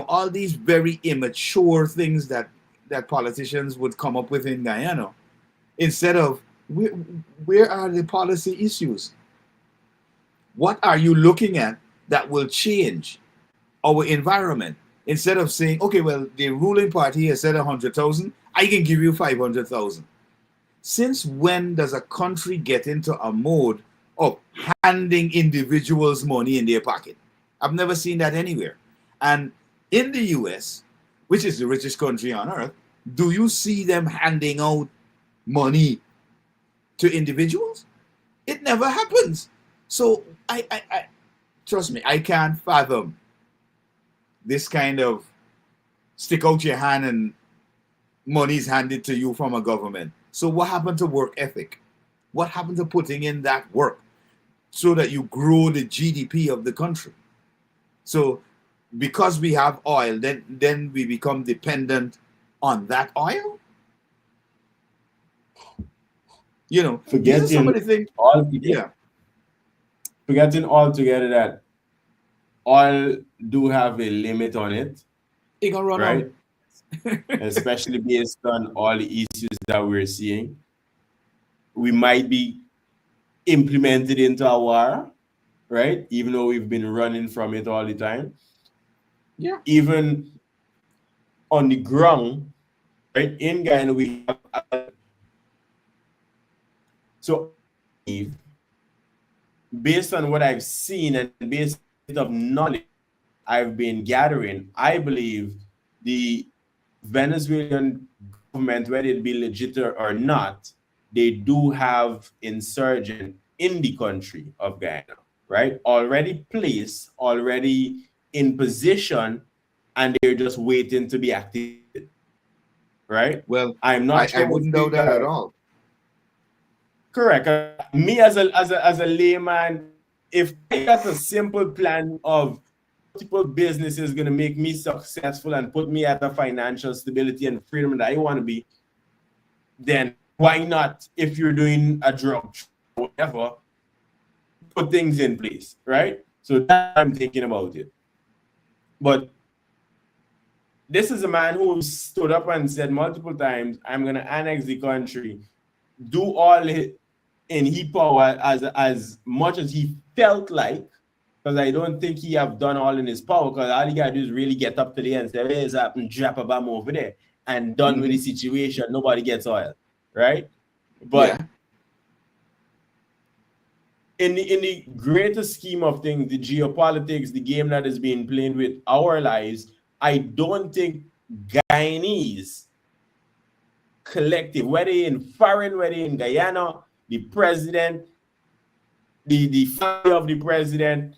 all these very immature things that politicians would come up with in Guyana, instead of where are the policy issues? What are you looking at that will change our environment? Instead of saying, okay, well, the ruling party has said 100,000, I can give you 500,000. Since when does a country get into a mode of handing individuals money in their pocket? I've never seen that anywhere. And in the US, which is the richest country on earth, do you see them handing out money to individuals? It never happens. So I trust me, I can't fathom this kind of stick out your hand and money's handed to you from a government. So what happened to work ethic? What happened to putting in that work so that you grow the GDP of the country? So because we have oil, then we become dependent on that oil? These are some of the things. Forgetting altogether that all do have a limit on it, It gonna run right? out. Especially based on all the issues that we're seeing. We might be implemented into a war, right? Even though we've been running from it all the time. Yeah. Even on the ground, right? In Ghana, we have so based on what I've seen and based on knowledge I've been gathering, I believe the Venezuelan government, whether it be legit or not, they do have insurgent in the country of Guyana, right? Already placed, already in position, and they're just waiting to be activated, right? Well, I'm not I sure if wouldn't they doubt that at are all. correct. Me as a layman, if I got a simple plan of multiple businesses going to make me successful and put me at a financial stability and freedom that I want to be, then why not, if you're doing a drug or whatever, put things in place, right? So that's how I'm thinking about it. But this is a man who stood up and said multiple times, I'm going to annex the country, do all in his power as much as he felt like, because I don't think he have done all in his power, because all he got to do is really get up today and say, where's that and drop a bomb over there and done with the situation. Nobody gets oil, right? But in the greater scheme of things, the geopolitics, the game that is being played with our lives, I don't think Guyanese collective, whether in foreign, whether in Guyana, the president, the family of the president,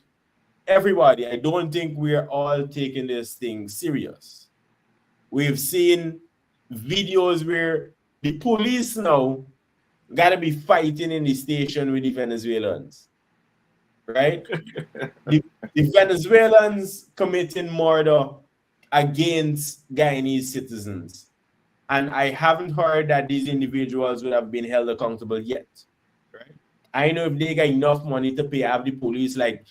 everybody, I don't think we're all taking this thing serious. We've seen videos where the police now gotta be fighting in the station with the Venezuelans, right? the Venezuelans committing murder against Guyanese citizens. And I haven't heard that these individuals would have been held accountable yet, right? I know if they got enough money to pay have the police, like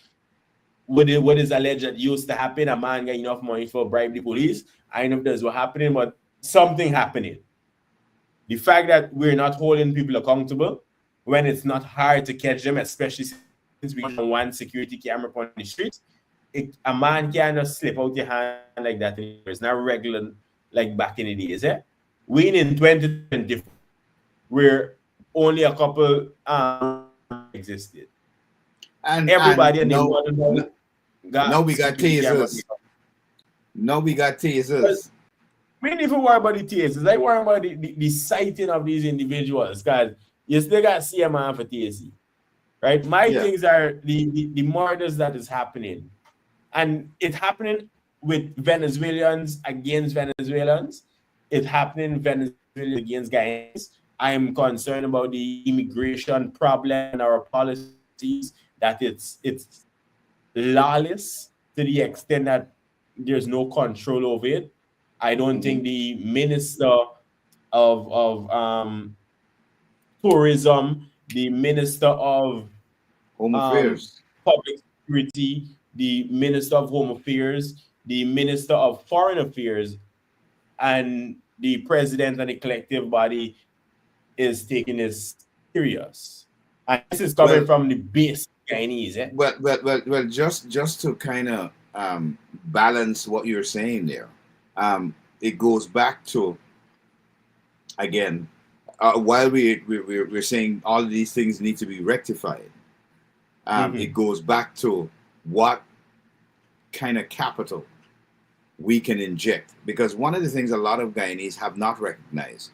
what is alleged that used to happen, a man got enough money for bribe the police. I know if there's what happening, but something happening. The fact that we're not holding people accountable when it's not hard to catch them, especially since we have one security camera on the street, a man can't just slip out your hand like that. It's not regular like back in the days. We in 2020, where only a couple existed. And everybody and no, no, we got tasers. No, we got tasers. We didn't even worry about the tasers. I worry about the sighting of these individuals, because you still got CMR for TSC, right? My things are the murders that is happening, and it's happening with Venezuelans against Venezuelans. It's happening Venezuelans against Guyanese. I am concerned about the immigration problem and our policies, that it's lawless to the extent that there's no control over it. I don't think the minister of tourism, the minister of Home Affairs, public security, the minister of Home Affairs, the minister of Foreign Affairs, and the president and the collective body is taking this serious. And this is coming from the base Chinese. Well, just to kind of balance what you're saying there, it goes back to, again, while we're saying all of these things need to be rectified, it goes back to what kind of capital we can inject. Because one of the things a lot of Guyanese have not recognized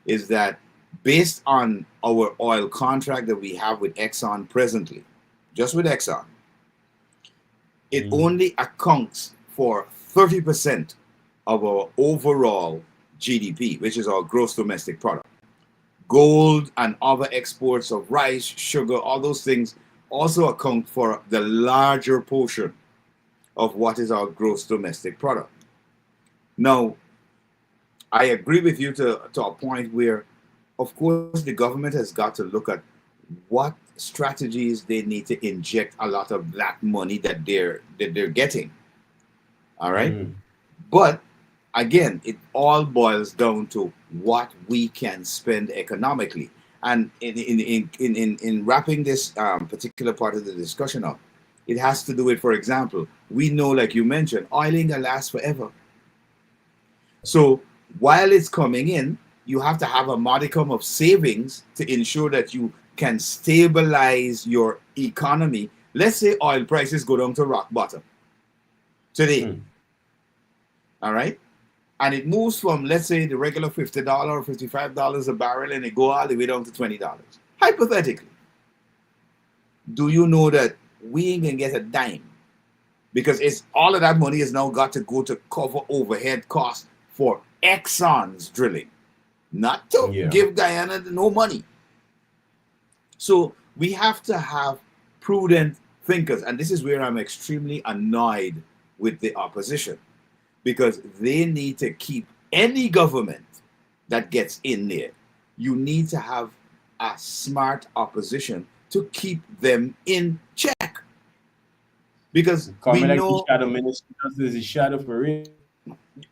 is that based on our oil contract that we have with Exxon presently, just with Exxon, it only accounts for 30% of our overall GDP, which is our gross domestic product. Gold and other exports of rice, sugar, all those things also account for the larger portion of what is our gross domestic product. Now, I agree with you to a point where, of course, the government has got to look at what strategies they need to inject a lot of that money that they're getting. All right. But again, it all boils down to what we can spend economically. And in wrapping this particular part of the discussion up, it has to do with, for example, we know, like you mentioned, oil ain't gonna last forever. So while it's coming in, you have to have a modicum of savings to ensure that you can stabilize your economy. Let's say oil prices go down to rock bottom today. All right. And it moves from, let's say, the regular $50 or $55 a barrel, and it go all the way down to $20. Hypothetically, do you know that we ain't gonna get a dime? Because it's all of that money has now got to go to cover overhead costs for Exxon's drilling, not to give Guyana no money. So we have to have prudent thinkers. And this is where I'm extremely annoyed with the opposition, because they need to keep any government that gets in there. You need to have a smart opposition to keep them in check. Because we know shadow ministry is a shadow for real.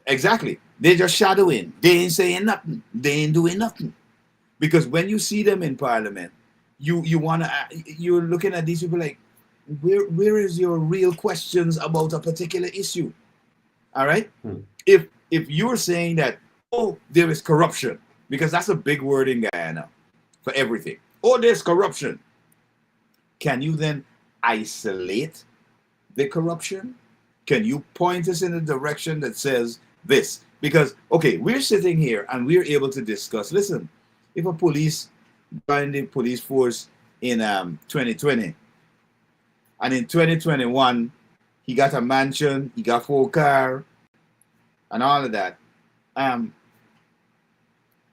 Exactly. They're just shadowing. They ain't saying nothing. They ain't doing nothing. Because when you see them in parliament, you're looking at these people like, where is your real questions about a particular issue? All right. If you're saying that, oh, there is corruption, because that's a big word in Guyana for everything. Oh, there's corruption. Can you then isolate the corruption? Can you point us in a direction that says this? Because, okay, we're sitting here and we're able to discuss, listen, if a police joined the police force in 2020, and in 2021, he got a mansion, he got 4 cars, and all of that.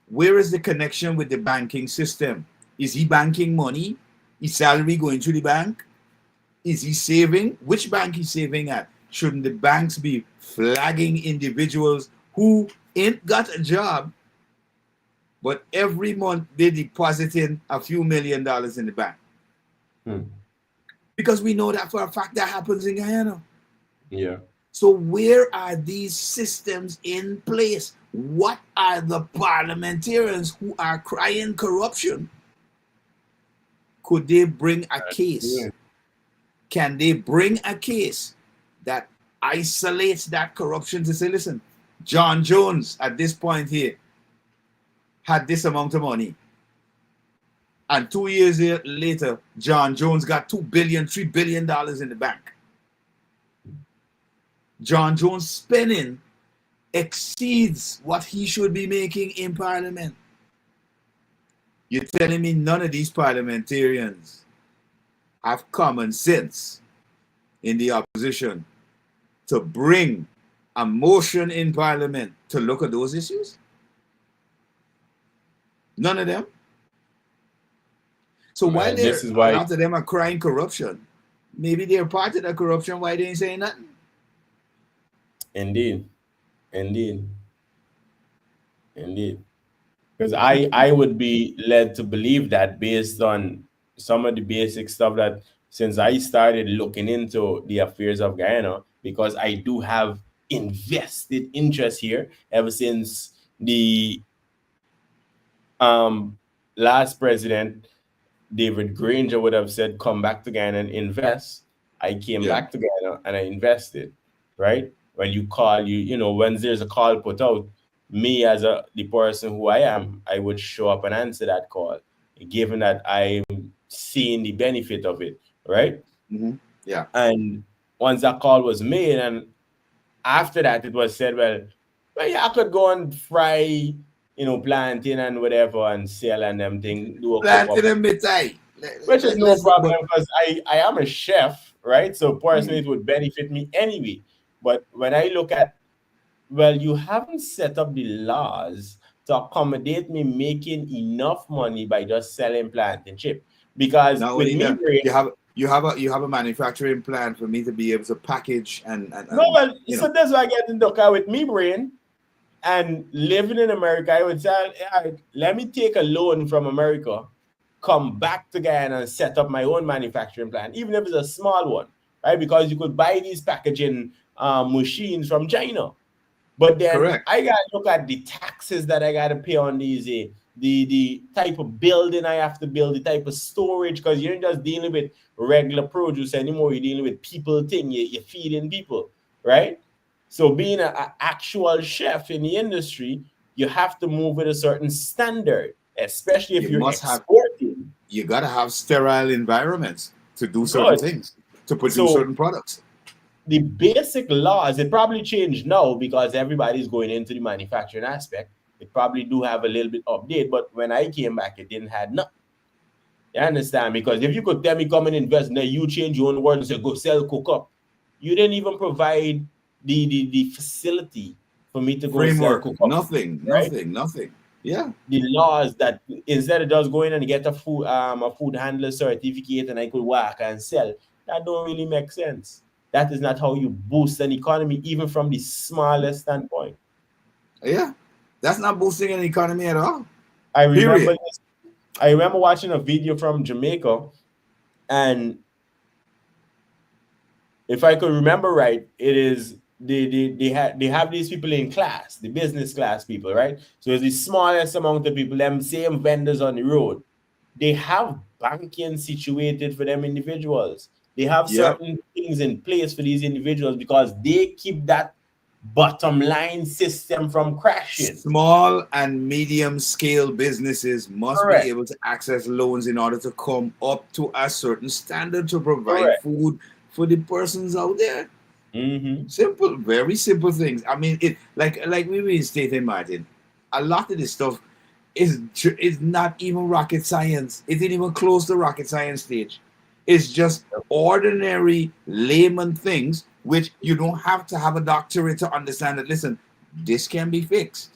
Where is the connection with the banking system? Is he banking money? Is salary going to the bank? Is he saving? Which bank he's saving at? Shouldn't the banks be flagging individuals who ain't got a job, but every month they deposit in a few $1 million in the bank? Because we know that for a fact that happens in Guyana. Yeah. So where are these systems in place? What are the parliamentarians who are crying corruption? Could they bring a case? Can they bring a case that isolates that corruption to say, listen, John Jones at this point here had this amount of money, and 2 years later, John Jones got $2 billion, $3 billion in the bank. John Jones' spending exceeds what he should be making in parliament. You're telling me none of these parliamentarians have common sense in the opposition to bring a motion in parliament to look at those issues? None of them. So while a lot of them are crying corruption, maybe they're part of the corruption. Why they ain't saying nothing? Indeed. Because I would be led to believe that, based on some of the basic stuff, that since I started looking into the affairs of Guyana, because I do have invested interest here ever since the last president, David Granger, would have said, come back to Guyana and invest. I came back to Guyana and I invested, right? When you call, when there's a call put out, me as the person who I am, I would show up and answer that call, given that I'm seeing the benefit of it, right? Yeah. And once that call was made, and after that, it was said, well, yeah, I could go and fry, plantain and whatever and sell and them thing. Do a plantain and mitai. Which is no problem, because I am a chef, right? So personally, it would benefit me anyway. But when I look at, well, you haven't set up the laws to accommodate me making enough money by just selling plantain chip. Because with me, you have a manufacturing plant for me to be able to package and so that's why I get in the car with me brain. And living in America, I would say, let me take a loan from America come back to Guyana and set up my own manufacturing plant, even if it's a small one, right? Because you could buy these packaging machines from China. But then Correct. I got to look at the taxes that I got to pay on these, the type of building I have to build, the type of storage, because you're not just dealing with regular produce anymore. You're dealing with people thing. You're feeding people, right? So being an actual chef in the industry, you have to move with a certain standard, especially if you're exporting. You got to have sterile environments to do certain things, to produce certain products. The basic laws, it probably changed now because everybody's going into the manufacturing aspect. It probably do have a little bit update, but when I came back, it didn't have nothing. You understand? Because if you could tell me come and invest, and then you change your own word and say go sell, cook up, you didn't even provide the facility for me to go framework, sell, cook up. Nothing. Yeah. The laws that instead of just going and get a food handler certificate and I could work and sell, that don't really make sense. That is not how you boost an economy, even from the smallest standpoint. Yeah, that's not boosting an economy at all. I remember watching a video from Jamaica, and if I could remember right, it is they have these people in class, the business class people, right? So it's the smallest amount of people, them same vendors on the road. They have banking situated for them individuals. They have certain things in place for these individuals because they keep that bottom line system from crashing. Small and medium scale businesses must be able to access loans in order to come up to a certain standard to provide food for the persons out there. Simple, very simple things. I mean, it like we were stating, Martin, a lot of this stuff is not even rocket science. It ain't even close to rocket science stage. It's just ordinary layman things which you don't have to have a doctorate to understand that, listen, this can be fixed.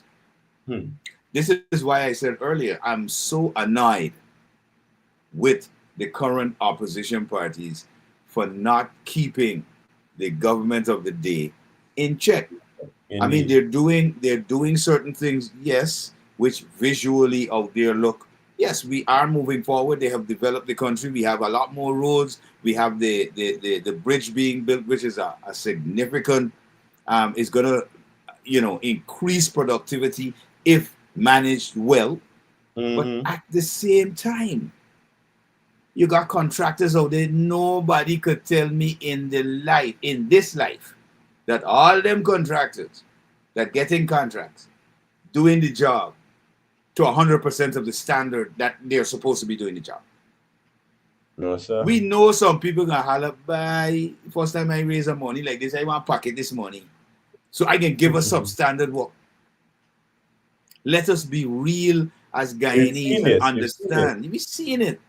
This is why I said earlier, I'm so annoyed with the current opposition parties for not keeping the government of the day in check. Indeed. I mean, they're doing certain things, yes, which visually out there look, yes, we are moving forward. They have developed the country. We have a lot more roads. We have the bridge being built, which is a significant, is going to, increase productivity if managed well. But at the same time, you got contractors out there. Nobody could tell me in this life, that all them contractors that getting contracts, doing the job to 100% of the standard that they're supposed to be doing the job. No, sir. We know some people gonna holler, by first time I raise some money like this, I want to pocket this money so I can give us substandard work. Let us be real as Guyanese and understand. You've seen it.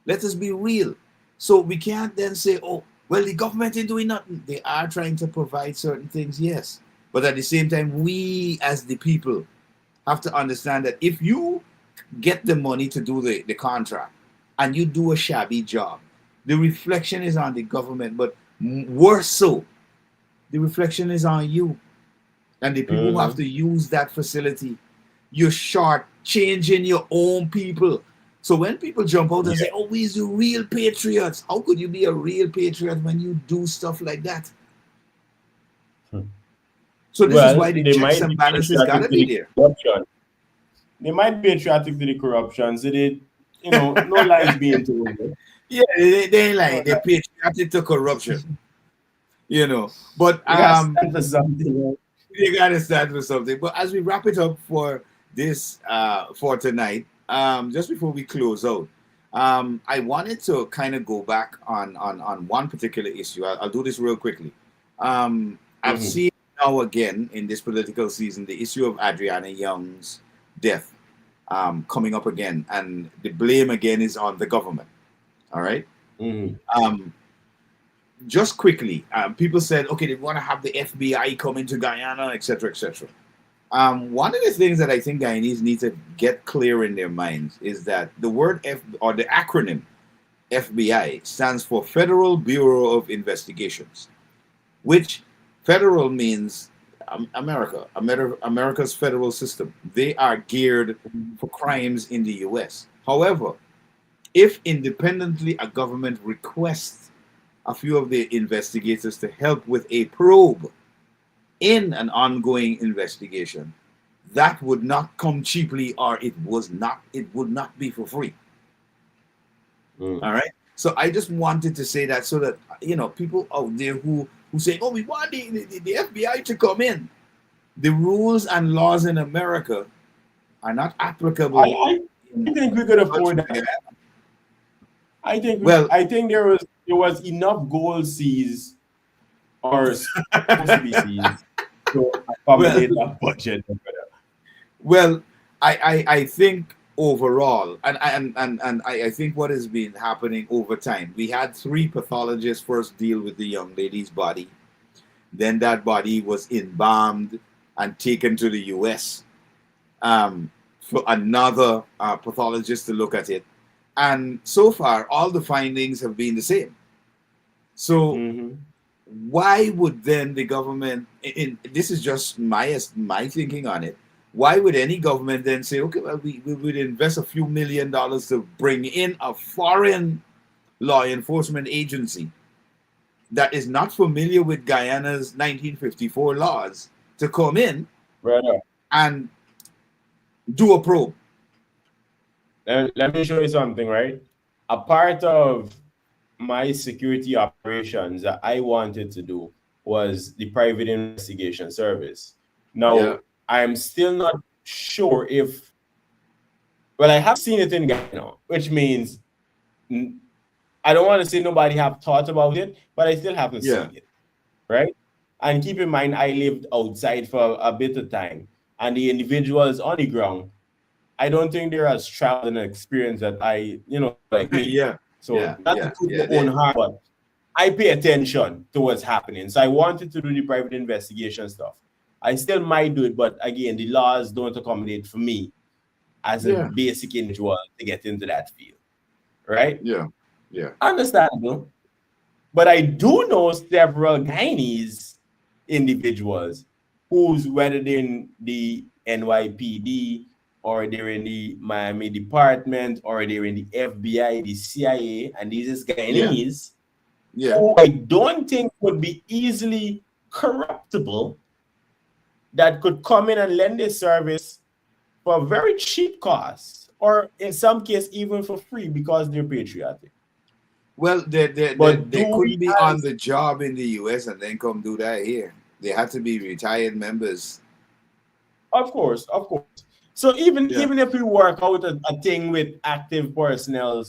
Let us be real. So we can't then say, oh, well, the government ain't doing nothing. They are trying to provide certain things, yes. But at the same time, we as the people have to understand that if you get the money to do the contract and you do a shabby job, the reflection is on the government, but worse so, the reflection is on you. And the people who have to use that facility, you're short changing your own people. So when people jump out and say, oh, we're the real patriots, how could you be a real patriot when you do stuff like that? So this is why the checks and balances gotta be there. They might be patriotic to the corruption, so they, no lies being told. Yeah, they ain't lying. They're patriotic to corruption. But they gotta stand for something. But as we wrap it up for this for tonight, just before we close out, I wanted to kind of go back on one particular issue. I'll do this real quickly. I've seen now again in this political season the issue of Adriana Young's death coming up again, and the blame again is on the government. All right. Just quickly, people said, okay, they want to have the FBI come into Guyana, etc., etc. One of the things that I think Guyanese need to get clear in their minds is that the word the acronym FBI stands for Federal Bureau of Investigations, which federal means America's federal system. They are geared for crimes in the U.S. However, if independently a government requests a few of the investigators to help with a probe in an ongoing investigation, that would not come cheaply, or it would not be for free. All right. So I just wanted to say that, so that people out there who say, "Oh, we want the FBI to come in." The rules and laws in America are not applicable. I think we could afford that. I think there was enough gold seized or supposed to be seized to accommodate a budget. Well, I think overall, and I think what has been happening over time, we had 3 pathologists first deal with the young lady's body. Then that body was embalmed and taken to the US for another pathologist to look at it. And so far, all the findings have been the same. So why would then the government, this is just my thinking on it, why would any government then say, okay, well, we would invest a few $1 million to bring in a foreign law enforcement agency that is not familiar with Guyana's 1954 laws to come in and do a probe? Let me show you something, right? A part of my security operations that I wanted to do was the private investigation service. Now, I'm still not sure if, well, I have seen it in Ghana, which means I don't want to say nobody have thought about it, but I still haven't seen it, right? And keep in mind, I lived outside for a bit of time, and the individuals on the ground, I don't think they're as traveled and experienced that I, like me. So not to put my own heart, but I pay attention to what's happening. So I wanted to do the private investigation stuff. I still might do it, but again, the laws don't accommodate for me as a basic individual to get into that field, right? Understandable. But I do know several Guyanese individuals who's, whether they're in the NYPD or they're in the Miami Department or they're in the FBI, the CIA, and these is Guyanese who I don't think would be easily corruptible, that could come in and lend their service for very cheap costs, or in some case even for free, because they're patriotic. Well, they couldn't be on the job in the US and then come do that here. They had to be retired members. Of course. So even if we work out a thing with active personnel,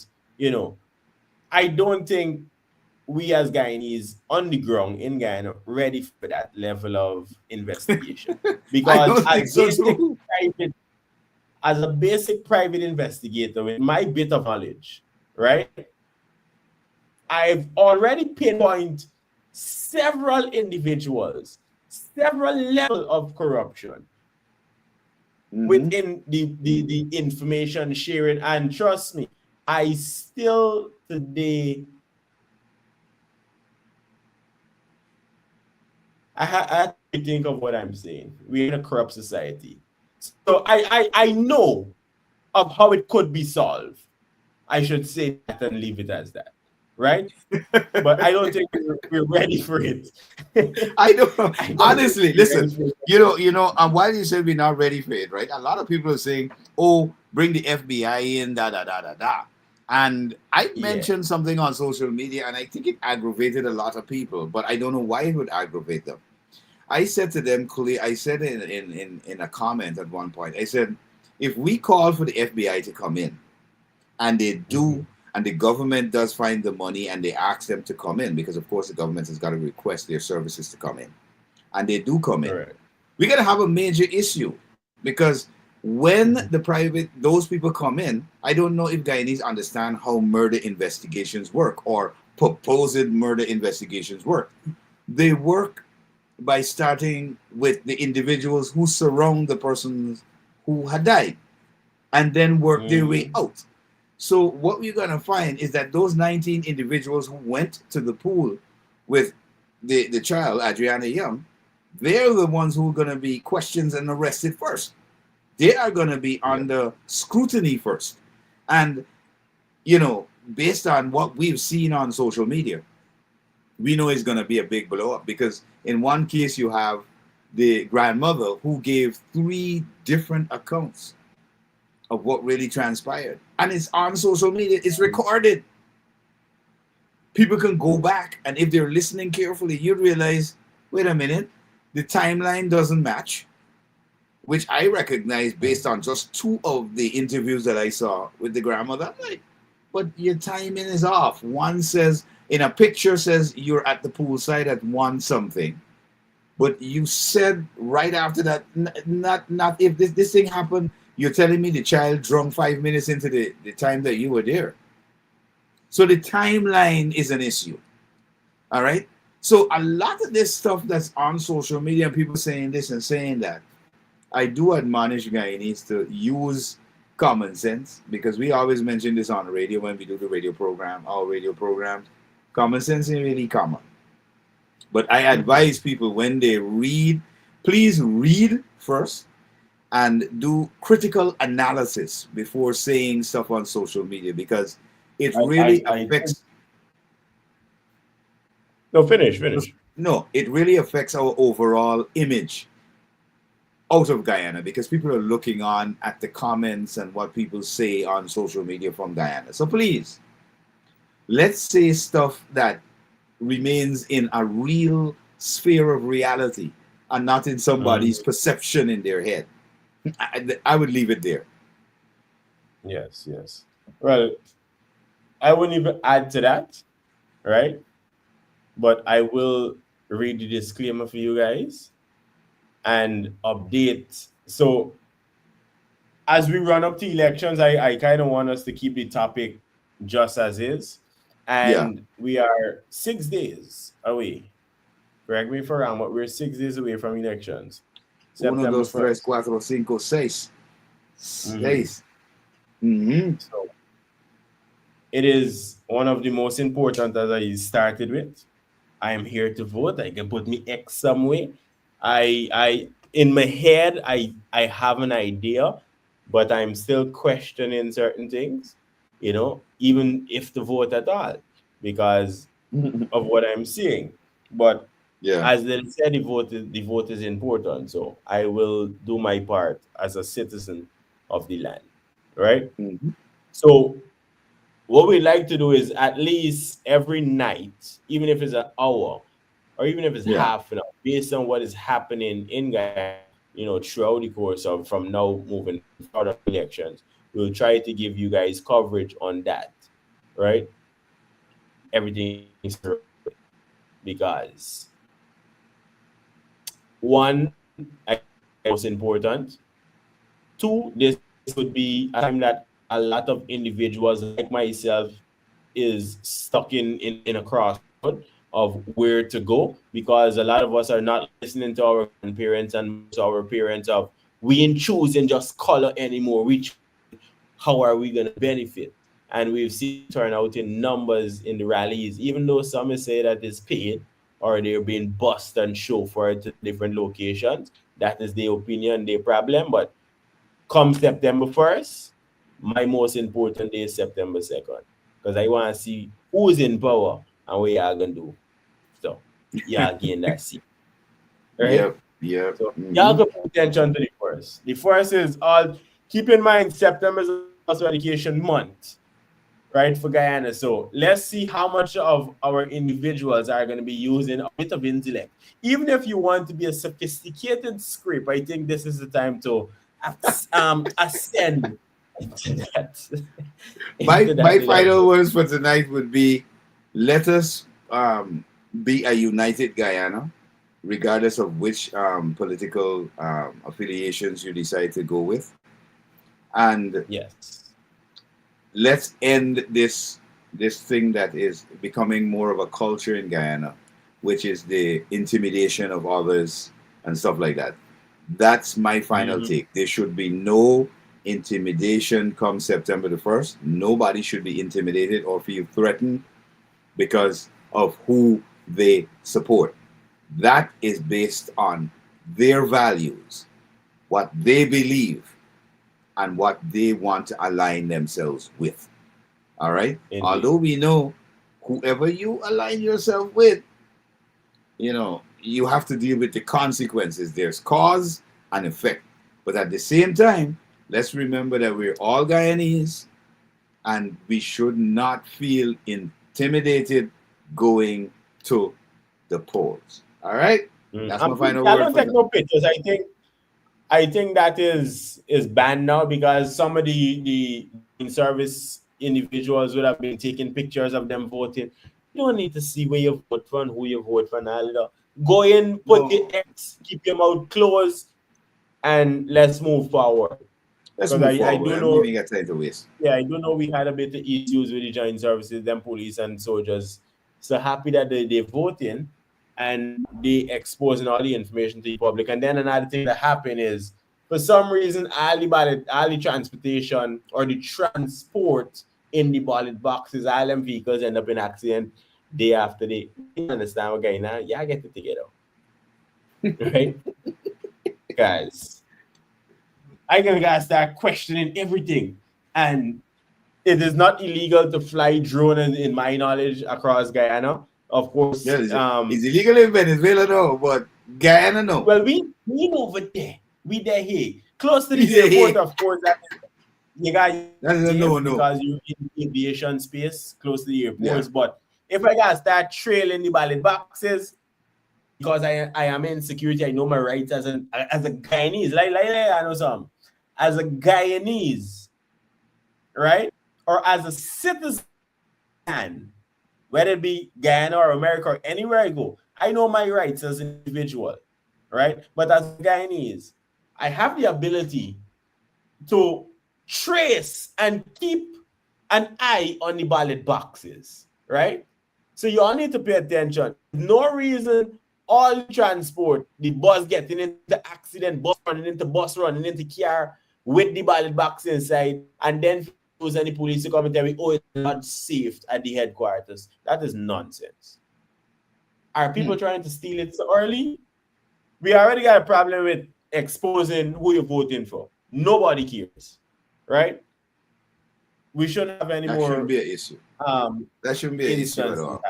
I don't think we as Guyanese on the ground in Guyana ready for that level of investigation. Because as a basic private investigator, with my bit of knowledge, right, I've already pinpointed several individuals, several levels of corruption within the information sharing. And trust me, I still today, I have to think of what I'm saying. We're in a corrupt society. So I know of how it could be solved. I should say that and leave it as that. Right? But I don't think we're ready for it. I don't honestly listen, and while you said we're not ready for it, right? A lot of people are saying, oh, bring the FBI in, da. And I mentioned something on social media, and I think it aggravated a lot of people, but I don't know why it would aggravate them. I said to them, I said in a comment at one point, I said, if we call for the FBI to come in, and they do, and the government does find the money and they ask them to come in, because of course the government has got to request their services to come in, and they do come in, we're going to have a major issue, because when those people come in, I don't know if Guyanese understand how murder investigations work, or proposed murder investigations work. They work by starting with the individuals who surround the persons who had died, and then work their way out. So what we're going to find is that those 19 individuals who went to the pool with the child, Adriana Young, they're the ones who are going to be questioned and arrested first. They are going to be under scrutiny first. And, based on what we've seen on social media, we know it's going to be a big blow up, because in one case you have the grandmother who gave 3 different accounts of what really transpired, and it's on social media. It's recorded. People can go back, and if they're listening carefully, you'd realize, wait a minute, the timeline doesn't match, which I recognize based on just 2 of the interviews that I saw with the grandmother. I'm like, but your timing is off. One says, in a picture says you're at the poolside at 1 something, but you said right after that, not if this thing happened, you're telling me the child drunk 5 minutes into the time that you were there. So the timeline is an issue. All right. So a lot of this stuff that's on social media, people saying this and saying that, I do admonish Guyanese to use common sense, because we always mention this on the radio when we do the radio program, our radio programs. Common sense is really common. But I advise people, when they read, please read first and do critical analysis before saying stuff on social media, because it really affects. No, finish. No, it really affects our overall image out of Guyana, because people are looking on at the comments and what people say on social media from Guyana. So please, let's say stuff that remains in a real sphere of reality and not in somebody's perception in their head. I would leave it there. Yes. Well, I wouldn't even add to that, right? But I will read the disclaimer for you guys and update. So as we run up to elections, I kind of want us to keep the topic just as is. And we are 6 days away. Correct me if I'm wrong, but we're 6 days away from elections. September 1, 2, 3, 4, 5, 6. 6. So it is one of the most important that I started with. I am here to vote. I can put me X some way. I in my head, I have an idea, but I'm still questioning certain things, even if to vote at all, because of what I'm seeing. But as they said, the vote is important. So I will do my part as a citizen of the land, right? So what we like to do is, at least every night, even if it's an hour or even if it's half an hour, based on what is happening in Guyana, throughout the course of from now moving forward elections, we'll try to give you guys coverage on that, right? Everything is because 1, most important. 2, this would be a time that a lot of individuals like myself is stuck in a crossroad of where to go, because a lot of us are not listening to our grandparents and our parents of we ain't choosing just color anymore. How are we going to benefit? And we've seen turnout in numbers in the rallies, even though some may say that it's paid or they're being bussed and chauffeured to different locations. That is their opinion, their problem. But come September 1st, my most important day is September 2nd, because I want to see who's in power and what y'all going to do. So, y'all gain that seat. Right? Yeah. So, y'all go pay attention to the first. The first is all, keep in mind, September is also education month, right, for Guyana. So, let's see how much of our individuals are going to be using a bit of intellect. Even if you want to be a sophisticated script, I think this is the time to ascend into that. My final words for tonight would be, let us be a united Guyana, regardless of which political affiliations you decide to go with. And let's end this thing that is becoming more of a culture in Guyana, which is the intimidation of others and stuff like that. That's my final take. There should be no intimidation come September the 1st. Nobody should be intimidated or feel threatened because of who they support. That is based on their values, what they believe, and what they want to align themselves with. All right. Indeed. Although we know whoever you align yourself with, you know, you have to deal with the consequences. There's cause and effect. But at the same time, let's remember that we're all Guyanese and we should not feel intimidated going to the polls. All right? That's my final I word don't for take no pictures. I think that is banned now because some of the in-service individuals would have been taking pictures of them voting. You don't need to see where you vote for and who you vote for. Now. Go in, put the X, keep your mouth closed, and let's move forward. Let's move forward. I do I know. don't even got time to waste. Yeah, I do know we had a bit of issues with the joint services, them police and soldiers. So happy that they're voting and they exposing all the information to the public. And then another thing that happened is, for some reason, all the transportation or the transport in the ballot boxes, all them vehicles end up in accident day after day. You understand what going on? Yeah, I get it together. Right? Guys, I'm going to start questioning everything. And it is not illegal to fly drone, in my knowledge, across Guyana. Of course, Yeah, it's illegal in Venezuela, no, but Guyana, no. Well, we over there. We there here. Close to the airport, of course. You got no. Because you're in aviation space, close to the airports. Yeah. But if I got start trailing the ballot boxes, because I am in security, I know my rights as a Guyanese. Like I know some. As a Guyanese, right? Or as a citizen, whether it be Guyana or America or anywhere I go, I know my rights as an individual, right? But as a Guyanese, I have the ability to trace and keep an eye on the ballot boxes, right? So you all need to pay attention. No reason all transport, the bus getting into accident, bus running into car with the ballot box inside, and then any police to come and tell me, oh, it's not safe at the headquarters. That is nonsense. Are people trying to steal it so early? We already got a problem with exposing who you're voting for. Nobody cares, right? We shouldn't have any more. That shouldn't be an issue. That shouldn't be an issue at all.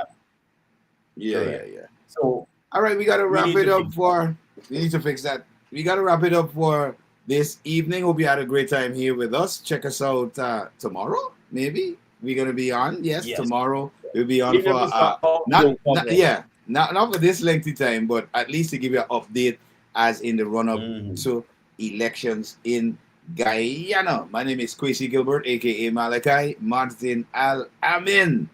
Yeah. So, all right, we got to wrap it up for. We need to fix that. We got to wrap it up for this evening. Hope you had a great time here with us. Check us out tomorrow. Maybe we're gonna be on. Yes. Tomorrow we'll be on for not for this lengthy time, but at least to give you an update as in the run up to elections in Guyana. My name is Kwesi Gilbert, aka Malachi. Martain Al-Ameen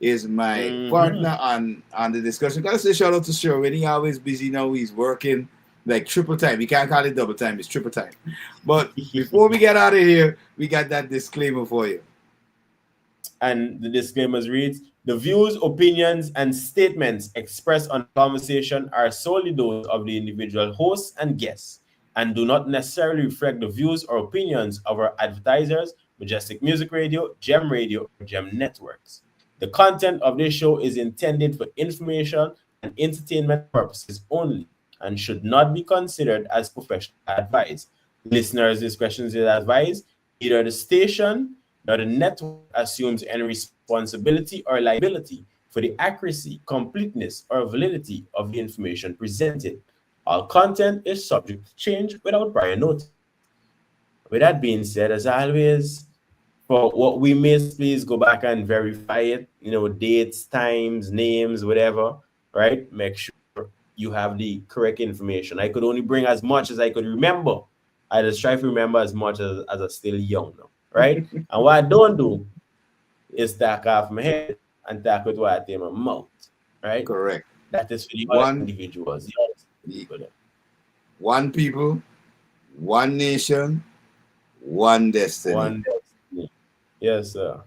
is my partner on the discussion. Gotta say shout out to Sherwin. He's always busy now. He's working like triple time. You can't call it double time, it's triple time. But before we get out of here, we got that disclaimer for you. And the disclaimers reads, the views, opinions, and statements expressed on the conversation are solely those of the individual hosts and guests, and do not necessarily reflect the views or opinions of our advertisers, Majestic Music Radio, Gem Radio, or Gem Networks. The content of this show is intended for information and entertainment purposes only, and should not be considered as professional advice. Listeners' discretion is advised. Neither the station nor the network assumes any responsibility or liability for the accuracy, completeness, or validity of the information presented. All content is subject to change without prior notice. With that being said, as always, for what we missed, please go back and verify it. Dates, times, names, whatever, right? Make sure you have the correct information. I could only bring as much as I could remember. I just try to remember as much as I'm still young now, right? And what I don't do is talk off my head and talk with what I think my mouth, right? Correct. That is for the other individuals. One people, one nation, one destiny. One destiny. Yes, sir.